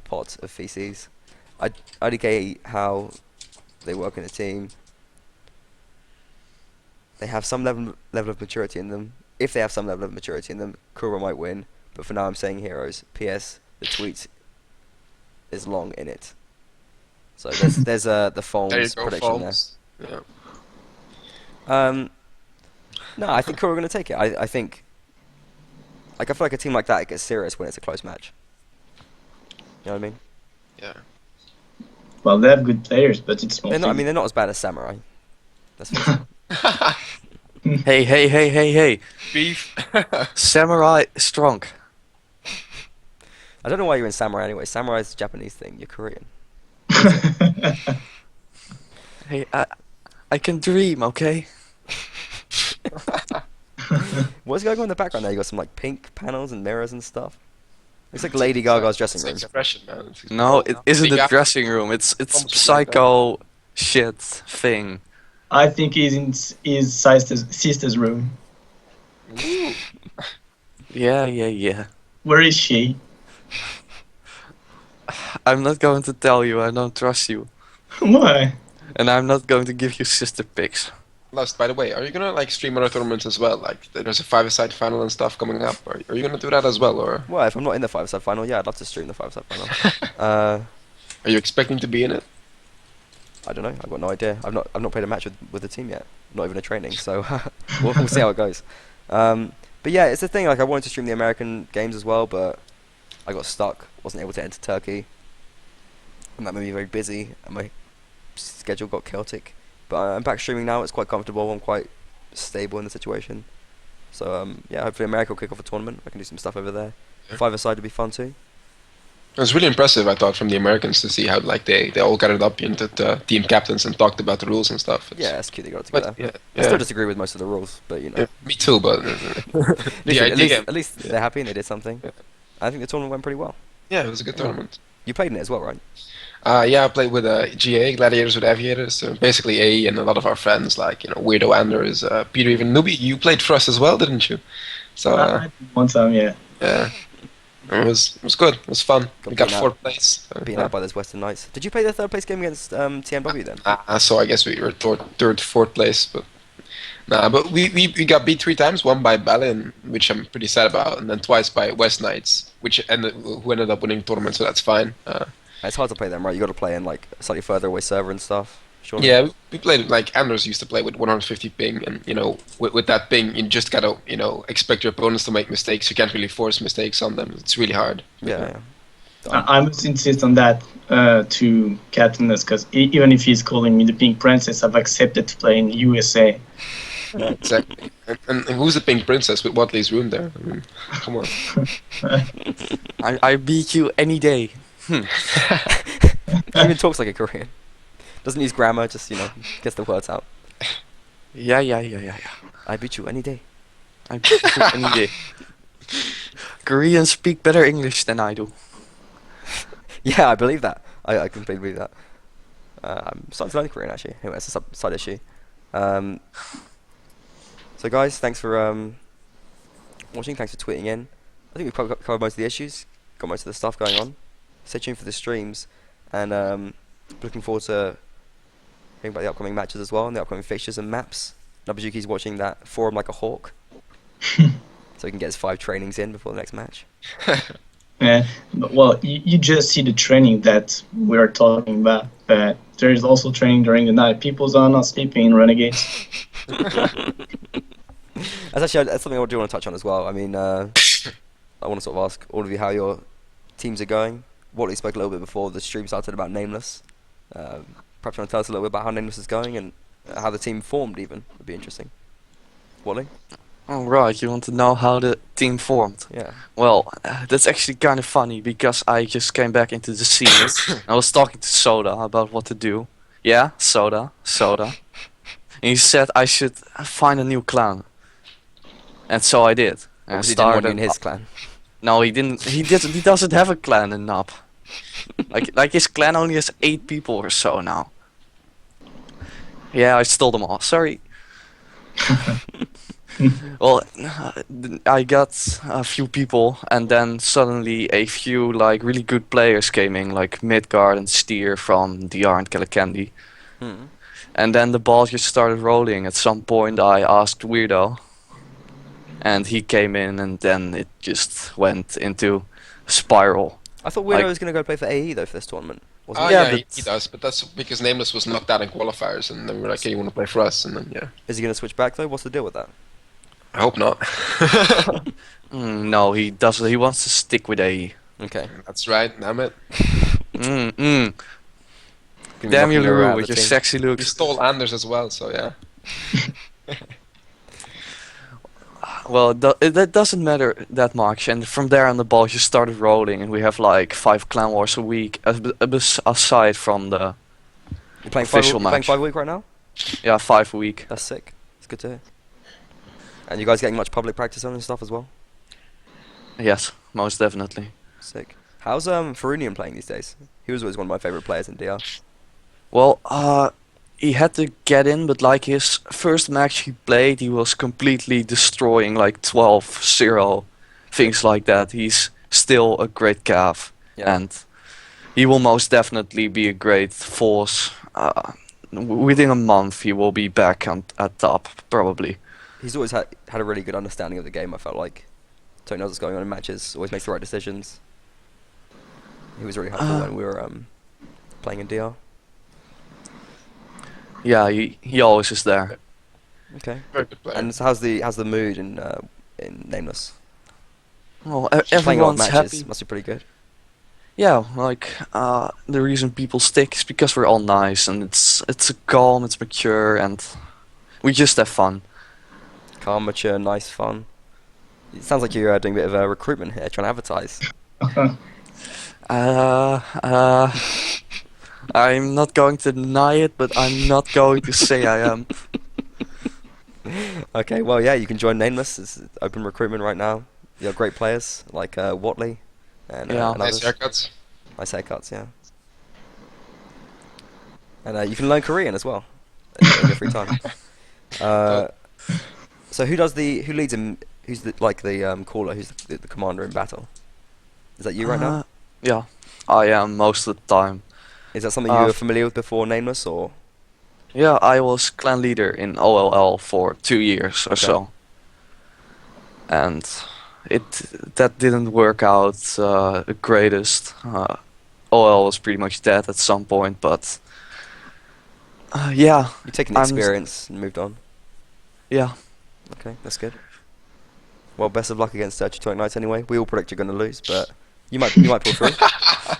pot of feces. I indicate how they work in a team. They have some level of maturity in them. If they have some level of maturity in them, Kura might win. But for now, I'm saying Heroes. P.S. The tweet is long in it. So there's the There you Foams go, prediction Foams. Yeah. there. No, I think Kura are going to take it. I think, like, I feel like a team like that gets serious when it's a close match. You know what I mean? Yeah. Well, they have good players, but it's They're mostly... not as bad as Samurai. That's what Hey. Beef. Samurai strong. I don't know why you're in Samurai anyway. Samurai is a Japanese thing. You're Korean. Hey, I can dream, okay? What's going on in the background there? You got some like pink panels and mirrors and stuff. Looks like Lady Gaga's dressing It's room. expression, man. It's No, it isn't Big a app- dressing room. It's Almost like psycho shit thing. I think he's in his sister's room. Ooh. Yeah. Where is she? I'm not going to tell you. I don't trust you. Why? And I'm not going to give you sister pics. Lust, by the way, are you gonna like stream other tournaments as well? Like, there's a five-a-side final and stuff coming up. Are you gonna do that as well, or Well, if I'm not in the 5-side final, yeah, I'd love to stream the 5-side final. are you expecting to be in it? I don't know. I've got no idea. I've not played a match with the team yet. Not even a training. So we'll see how it goes. But yeah, it's the thing. Like I wanted to stream the American games as well, but I got stuck. Wasn't able to enter Turkey, and that made me very busy. And my schedule got chaotic. But I'm back streaming now. It's quite comfortable. I'm quite stable in the situation. So yeah, hopefully America will kick off a tournament. I can do some stuff over there. Yeah. 5-a-side would be fun too. It was really impressive, I thought, from the Americans to see how like they all gathered up into the team captains and talked about the rules and stuff. Yeah, it's cute they got it But together. yeah, I still yeah, disagree with most of the rules, but you know, yeah, me too. But the idea, at least yeah, they're happy and they did something. yeah, I think the tournament went pretty well. yeah, it was a good Yeah. tournament. You played in it as well, right? Yeah, I played with GA Gladiators with Aviators, so basically AE and a lot of our friends like Weirdo Anders, Peter, even Newbie. You played for us as well, didn't you? So One time, yeah. yeah, it was good. It was fun. We got beaten out- fourth place. So, Beaten out by those Western Knights. Did you play the third place game against TMW then? so I guess we were third, fourth place, but nah. But we got beat 3 times. One by Balin, which I'm pretty sad about, and then twice by West Knights, who ended up winning the tournament. So that's fine. It's hard to play them, right? You got to play in like a slightly further away server and stuff. Sure. Yeah, we played like Anders used to play with 150 ping, and with that ping, you just gotta expect your opponents to make mistakes. You can't really force mistakes on them. It's really hard. Yeah. I must insist on that to Catalyst, because even if he's calling me the Pink Princess, I've accepted to play in USA. Exactly. And who's the pink princess with Watley's room there? I mean, come on. I beat you any day. He even talks like a Korean. Doesn't use grammar, just gets the words out. Yeah. I beat you any day. I beat you any day. Koreans speak better English than I do. Yeah, I believe that. I completely believe that. I'm starting to learn Korean actually. Anyway, it's a side issue. So guys, thanks for watching. Thanks for tweeting in. I think we've covered most of the issues. Got most of the stuff going on. Stay tuned for the streams, and looking forward to hearing about the upcoming matches as well and the upcoming fixtures and maps. Nabajuki's watching that forum like a hawk, so he can get his 5 trainings in before the next match. Yeah, well, you just see the training that we're talking about, but there is also training during the night. People are not sleeping in Renegades. That's something I do want to touch on as well. I mean, I want to sort of ask all of you how your teams are going. Wally spoke a little bit before the stream started about Nameless. Perhaps you want to tell us a little bit about how Nameless is going and how the team formed even. Would be interesting. Wally? Oh right, you want to know how the team formed? Yeah. Well, that's actually kind of funny because I just came back into the scene. I was talking to Soda about what to do. Yeah, Soda. And he said I should find a new clan. And so I did. And Obviously didn't want you in his clan. No, he didn't. He doesn't have a clan in NAP. like his clan only has 8 people or so now. Yeah, I stole them all. Sorry. Well, I got a few people, and then suddenly a few like really good players came in, like Midgard and Steer from DR and Kellecandy. And then the ball just started rolling. At some point, I asked Weirdo, and he came in, and then it just went into a spiral. I thought Weirdo was going to go play for AE though for this tournament. Wasn't he? Yeah, Yeah, but- he does, but that's because Nameless was knocked out in qualifiers, and then we were like, hey, you want to play for us? And then, yeah. Is he going to switch back though? What's the deal with that? I hope not. No, he doesn't. He wants to stick with AE. Okay. That's right, damn it. Been Damn you, knocking her out Leroux, of with the your team. sexy We looks. stole Anders as well, so yeah. Well, that doesn't matter that much. And from there on, the ball just started rolling, and we have like 5 clan wars a week, aside from the You're playing official playing match. 5 a week right now? 5 a week. That's sick. It's good to hear. And you guys getting much public practice on and stuff as well? Yes, most definitely. Sick. How's Farunian playing these days? He was always one of my favorite players in DR. Well, he had to get in, but like his first match he played, he was completely destroying like 12-0, things like that. He's still a great cav, Yeah. and he will most definitely be a great force. Within a month, he will be back at top, probably. He's always had a really good understanding of the game, I felt like. So he knows what's going on in matches, always makes the right decisions. He was really helpful when we were playing in DR. Yeah, he always is there. Okay. Very good player. And so how's the mood in Nameless? Well, Playing a lot of everyone's matches happy. must be pretty good. Yeah, like the reason people stick is because we're all nice, and it's calm, it's mature, and we just have fun. Calm, mature, nice, fun. It sounds like you're doing a bit of recruitment here, trying to advertise. Uh, uh, I'm not going to deny it, but I'm not going to say I am. Okay, well, yeah, you can join Nameless. It's open recruitment right now. You have great players like Watley Yeah. and Nice others. haircuts. Nice haircuts, yeah. And you can learn Korean as well in your free time. Uh, so who leads him? Who's the caller? Who's the commander in battle? Is that you right now? Yeah, I am most of the time. Is that something you were f- familiar with before Nameless, or? Yeah, I was clan leader in OLL for 2 years or Okay. so, and it that didn't work out the greatest. OL was pretty much dead at some point, but yeah, You've taken the I'm experience and moved on. yeah. Okay, that's good. Well, best of luck against Detroit Knights anyway. We all predict you're going to lose, but you might pull through.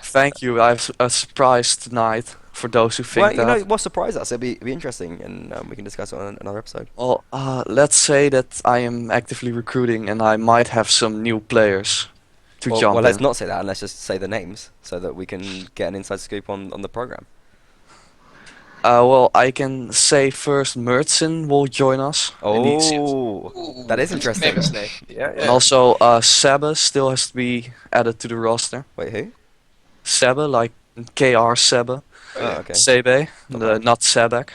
Thank you. I have a surprise tonight for those who Well, think you know that. what surprised us? It'll be interesting, and we can discuss it on another episode. Well, let's say that I am actively recruiting and I might have some new players to jump Well, let's in. not say that, and let's just say the names so that we can get an inside scoop on the program. Well, I can say first Mertzen will join us. Oh, that is That's a interesting. famous name. Yeah, And yeah. also, Sebbe still has to be added to the roster. Wait, who? Sebbe, like KR Sebbe. Oh, okay. Sebe, Not the bad. not Sebek.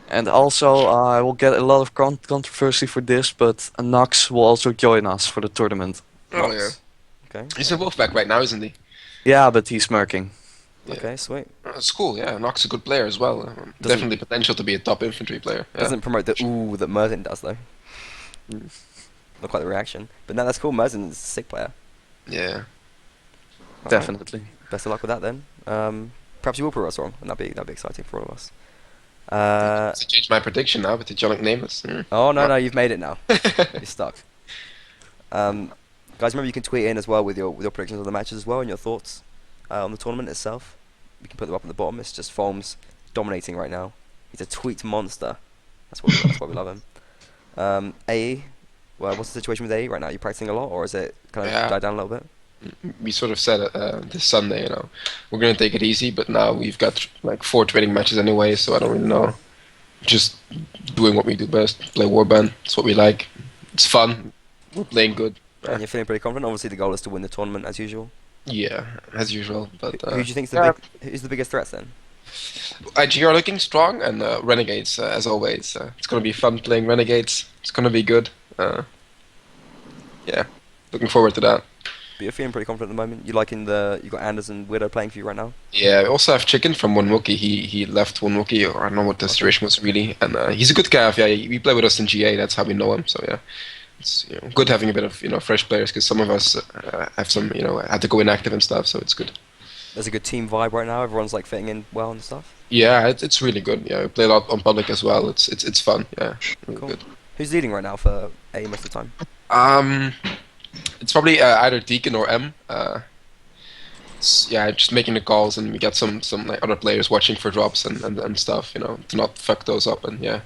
And also, I will get a lot of controversy for this, but Nox will also join us for the tournament. Oh yeah. Nox. Okay. He's in Wolfpack right now, isn't he? Yeah, but he's smirking. Yeah. Okay, sweet. It's cool. Yeah, Nox a good player as well. Definitely potential to be a top infantry player. Yeah. Doesn't promote the ooh that Merzen does though. Not quite the reaction, but no, that's cool. Merzen's a sick player. Yeah. Alright, Definitely. Best of luck with that then. Perhaps you will prove us wrong, and that'd be exciting for all of us. To change my prediction now with the Jonic Nameless. Oh no, you've made it now. You're stuck. Guys, remember you can tweet in as well with your predictions of the matches as well and your thoughts on the tournament itself. You can put them up at the bottom. It's just Foams dominating right now. He's a tweet monster. That's why we love him. AE, well, what's the situation with AE right now? Are you practicing a lot, or is it kind of Yeah. died down a little bit? We sort of said this Sunday, we're gonna take it easy, but now we've got like 4 training matches anyway, so I don't really know. Just doing what we do best, play Warband. It's what we like. It's fun. We're playing good. And you're feeling pretty confident. Obviously, the goal is to win the tournament as usual. Yeah, as usual. But Who do you think's yeah. who's the biggest threats then? IG are looking strong, and Renegades as always. It's gonna be fun playing Renegades. It's gonna be good. Yeah, looking forward to that. But you're feeling pretty confident at the moment. You got Anders and Widow playing for you right now. Yeah, we also have Chicken from One Wookie. He left One Wookie, or I don't know what the situation was really. And he's a good Cav. Yeah, we play with us in GA. That's how we know him. So yeah, it's good having a bit of fresh players, because some of us have some had to go inactive and stuff. So it's good. There's a good team vibe right now. Everyone's like fitting in well and stuff. Yeah, it's really good. Yeah, we play a lot on public as well. It's fun. Yeah, really Cool. good. Who's leading right now for A most of the time? It's probably either Deacon or M. Yeah, just making the calls, and we got some like other players watching for drops and stuff, to not fuck those up. And yeah,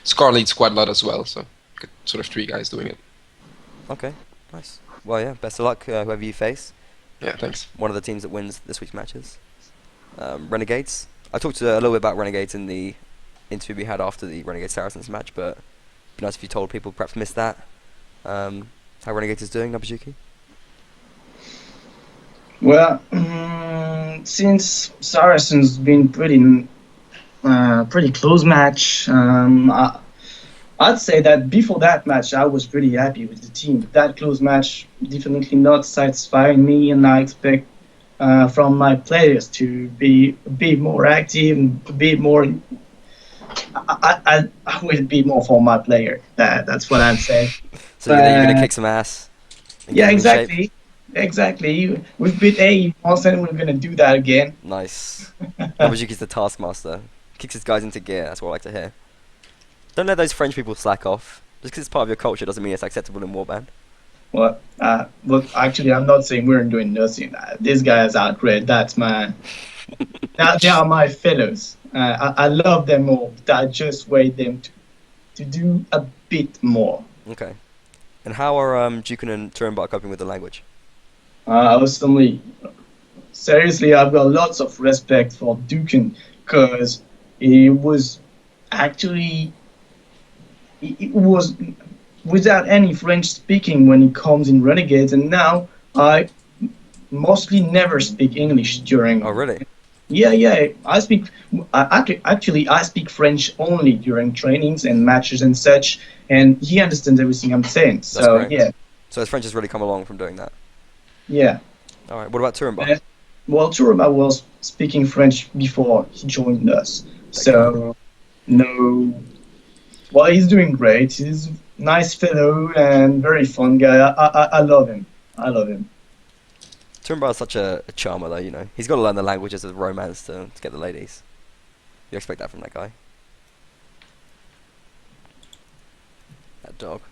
Scar leads quite a lot as well, so got sort of 3 guys doing it. Okay, nice. Well, yeah, best of luck whoever you face. Yeah, thanks. One of the teams that wins this week's matches. Renegades. I talked a little bit about Renegades in the interview we had after the Renegade Saracens match, but it'd be nice if you told people perhaps missed that. How Renegades is doing, Nabajuki? Well, since Saracens been pretty close match, I'd say that before that match I was pretty happy with the team. But that close match definitely not satisfying me, and I expect from my players to be a bit more active and a bit more. I will be more for my player. That's what I'm saying. So you're gonna kick some ass. and Yeah, get them in shape? exactly. We've beat A once, and we're gonna do that again. Nice. Nabajuki's the taskmaster. Kicks his guys into gear. That's what I like to hear. Don't let those French people slack off. Just because it's part of your culture doesn't mean it's acceptable in Warband. Well, but actually, I'm not saying we're doing nothing. These guys are great. That's my. They are my fellows. I love them all. But I just wait them to do a bit more. Okay. And how are Dukin and Turenbach coping with the language? Awesomely. Seriously, I've got lots of respect for Dukin because he was actually he was without any French speaking when he comes in Renegades, and now I mostly never speak English Oh, during. really? Yeah, yeah. Actually, I speak French only during trainings and matches and such, and he understands everything I'm saying. That's So great. yeah, So his French has really come along from doing that. yeah. All right. What about Turumba? Well, Turba was speaking French before he joined us, Okay. so no. Well, he's doing great. He's a nice fellow and very fun guy. I love him. I love him. Turumba is such a charmer, though. You know, he's got to learn the languages of romance to get the ladies. You expect that from that guy. That dog.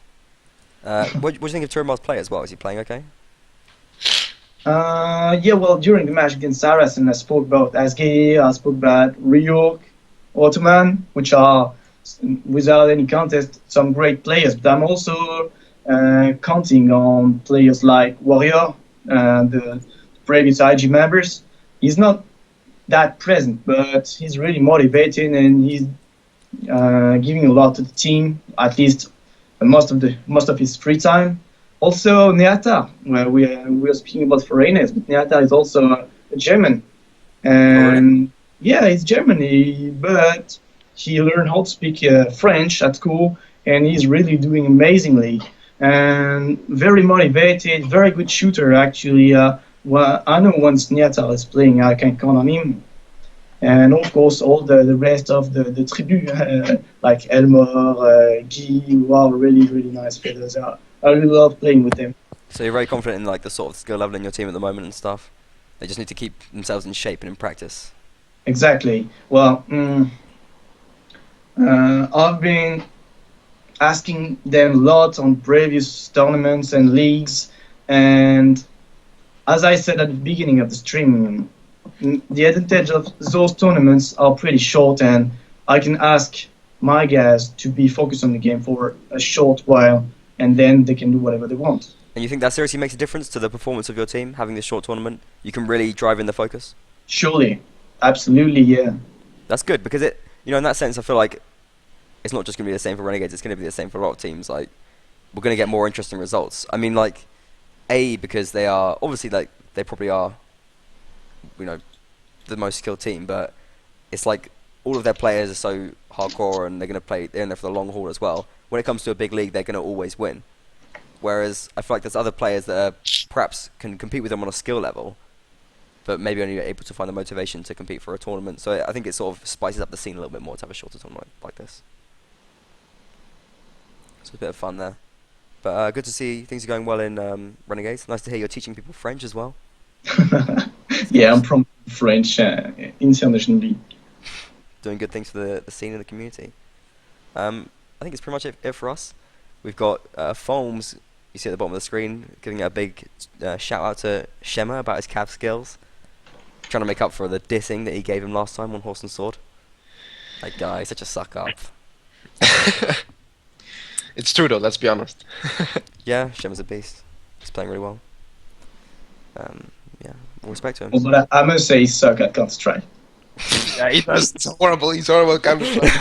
What do you think of Turumba's play as well? Is he playing okay? Yeah, well, during the match against Saracen, I spoke about Asgay, I spoke about Ryuk, Ottoman, which are, without any contest, some great players. But I'm also counting on players like Warrior and the previous IG members. He's not that present, but he's really motivating and he's giving a lot to the team, at least most of his free time. Also, Neata, where we are speaking about foreigners, but Neata is also a German, Oh, really? and yeah, he's Germany, but he learned how to speak French at school, and he's really doing amazingly. And very motivated, very good shooter actually. Well, I know once Neata is playing, I can count on him. And of course, all the rest of the tribu, like Elmer, Guy, who are really, really nice fellows. I really love playing with them. So you're very confident in like the sort of skill level in your team at the moment and stuff. They just need to keep themselves in shape and in practice. Exactly. Well, I've been asking them a lot on previous tournaments and leagues, and as I said at the beginning of the stream, the advantage of those tournaments are pretty short, and I can ask my guys to be focused on the game for a short while, and then they can do whatever they want. And you think that seriously makes a difference to the performance of your team, having this short tournament? You can really drive in the focus? Surely, absolutely, yeah. That's good, because it, you know, in that sense, I feel like it's not just going to be the same for Renegades, it's going to be the same for a lot of teams. Like, we're going to get more interesting results. I mean, like, because they are, obviously, like, they probably are, you know, the most skilled team, but it's like all of their players are so hardcore and they're going to play, they're in there for the long haul as well. When it comes to a big league, they're going to always win. Whereas I feel like there's other players that are, perhaps can compete with them on a skill level, but maybe only able to find the motivation to compete for a tournament. So I think it sort of spices up the scene a little bit more to have a shorter tournament like this. So it's a bit of fun there. But good to see things are going well in Renegades. Nice to hear you're teaching people French as well. Yeah, I'm from French internationally. Doing good things for the scene and the community. I think it's pretty much it for us. We've got Foams, you see at the bottom of the screen, giving a big shout out to Shema about his cav skills. Trying to make up for the dissing that he gave him last time on Horse and Sword. That guy, such a suck up. It's true though, let's be honest. Yeah, Shema's a beast. He's playing really well. Yeah, all respect to him. Well, but I must say, he suck at Counter-Strike. Yeah, he does. It's horrible. He's horrible at Counter-Strike.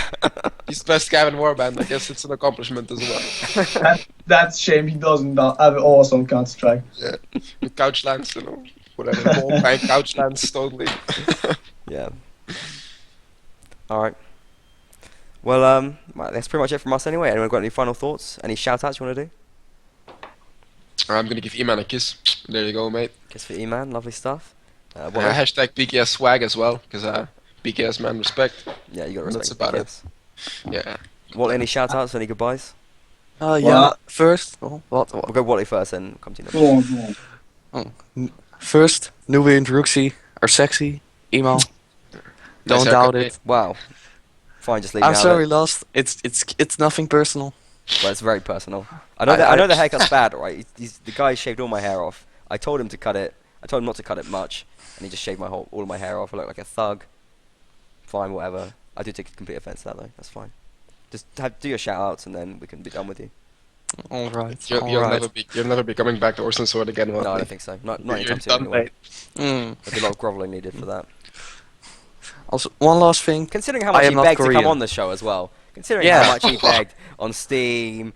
He's the best Gavin Warband. I guess it's an accomplishment as well. That's shame he doesn't have awesome Counter-Strike. Yeah, with couch lands, you know, whatever. Ball playing couch lands, totally. Yeah. All right. Well, that's pretty much it from us anyway. Anyone got any final thoughts? Any shout-outs you want to do? I'm gonna give Iman a kiss. There you go, mate. Kiss for E-Man, lovely stuff. Hashtag BKS swag as well, because BKS man respect. Yeah, you got to That's respect about BKS. Yeah. Wally, any shout-outs, any goodbyes? Yeah, What? first, what? We'll go Wally first and come to you. Go on, go on. First, nieuwe introductie, are sexy, email. Don't doubt it. Wow. Fine, just leave I'm me out sorry, of it. Lost. It's nothing personal. Well, it's very personal. I know the haircut's bad, right? The guy shaved all my hair off. I told him to cut it. I told him not to cut it much, and he just shaved all of my hair off. I look like a thug. Fine, whatever. I do take complete offence to that though. That's fine. Just do your shout outs and then we can be done with you. All right. You'll never be coming back to Horse&Sword again, will No, I you? don't think so. Not You're anytime soon done, anyway. mate. Mm. There'll be a lot of groveling needed for that. Also, one last thing. Considering how I much am he not begged to come Korean. on the show as well. Considering Yeah. how much he begged on Steam,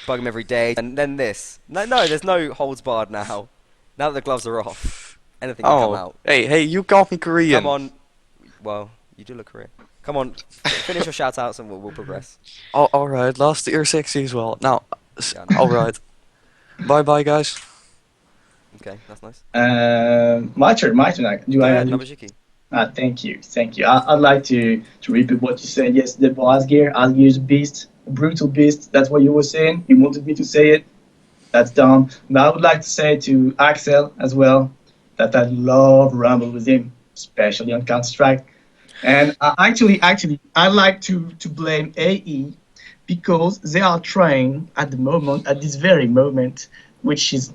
bug him every day, and then this. No, there's no holds barred now. Now that the gloves are off, anything can come Oh, out. hey, you called me Korean. Come on. Well, you do look Korean. Come on, finish your shoutouts and we'll progress. Oh, all right. Last year 60 as well. Now, Yeah, I know. all right. Bye, guys. Okay, that's nice. My turn. Do Go I? ahead, Nabajiki. Thank you. I'd like to repeat what you said. Yes, the Asgear's a beast, a brutal beast. That's what you were saying. You wanted me to say it. That's done. Now I would like to say to Axel as well that I love Rumble with him, especially on Counter Strike. And actually, I like to blame AE because they are trying at this very moment, which is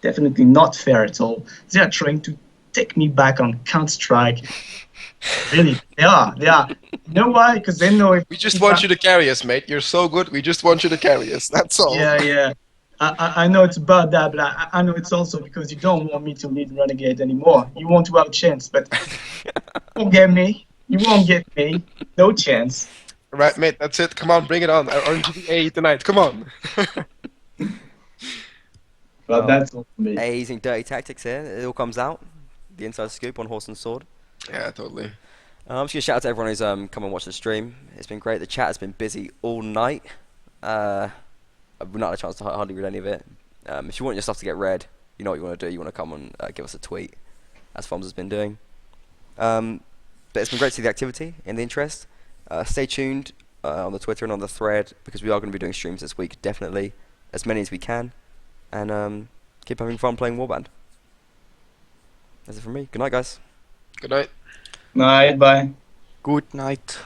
definitely not fair at all. They are trying to take me back on Counter Strike. Really, they are. You know why? Because they know if We just want you to carry us, mate. You're so good. We just want you to carry us. That's all. Yeah. I know it's about that, but I know it's also because you don't want me to lead Renegade anymore. You want to have a chance, but you won't get me. You won't get me. No chance. Right, mate. That's it. Come on, bring it on. RNGA tonight. Come on. Well, that's all for me. A's and dirty tactics here. It all comes out. The inside scoop on Horse&Sword. Yeah, totally. I'm just gonna shout out to everyone who's come and watched the stream. It's been great. The chat has been busy all night. I've not had a chance to hardly read any of it. If you want your stuff to get read, you know what you want to do. You want to come and give us a tweet, as Foms has been doing. But it's been great to see the activity and the interest. Stay tuned on the Twitter and on the thread because we are going to be doing streams this week, definitely, as many as we can, and keep having fun playing Warband. That's it from me. Good night, guys. Good night. Bye. Good night.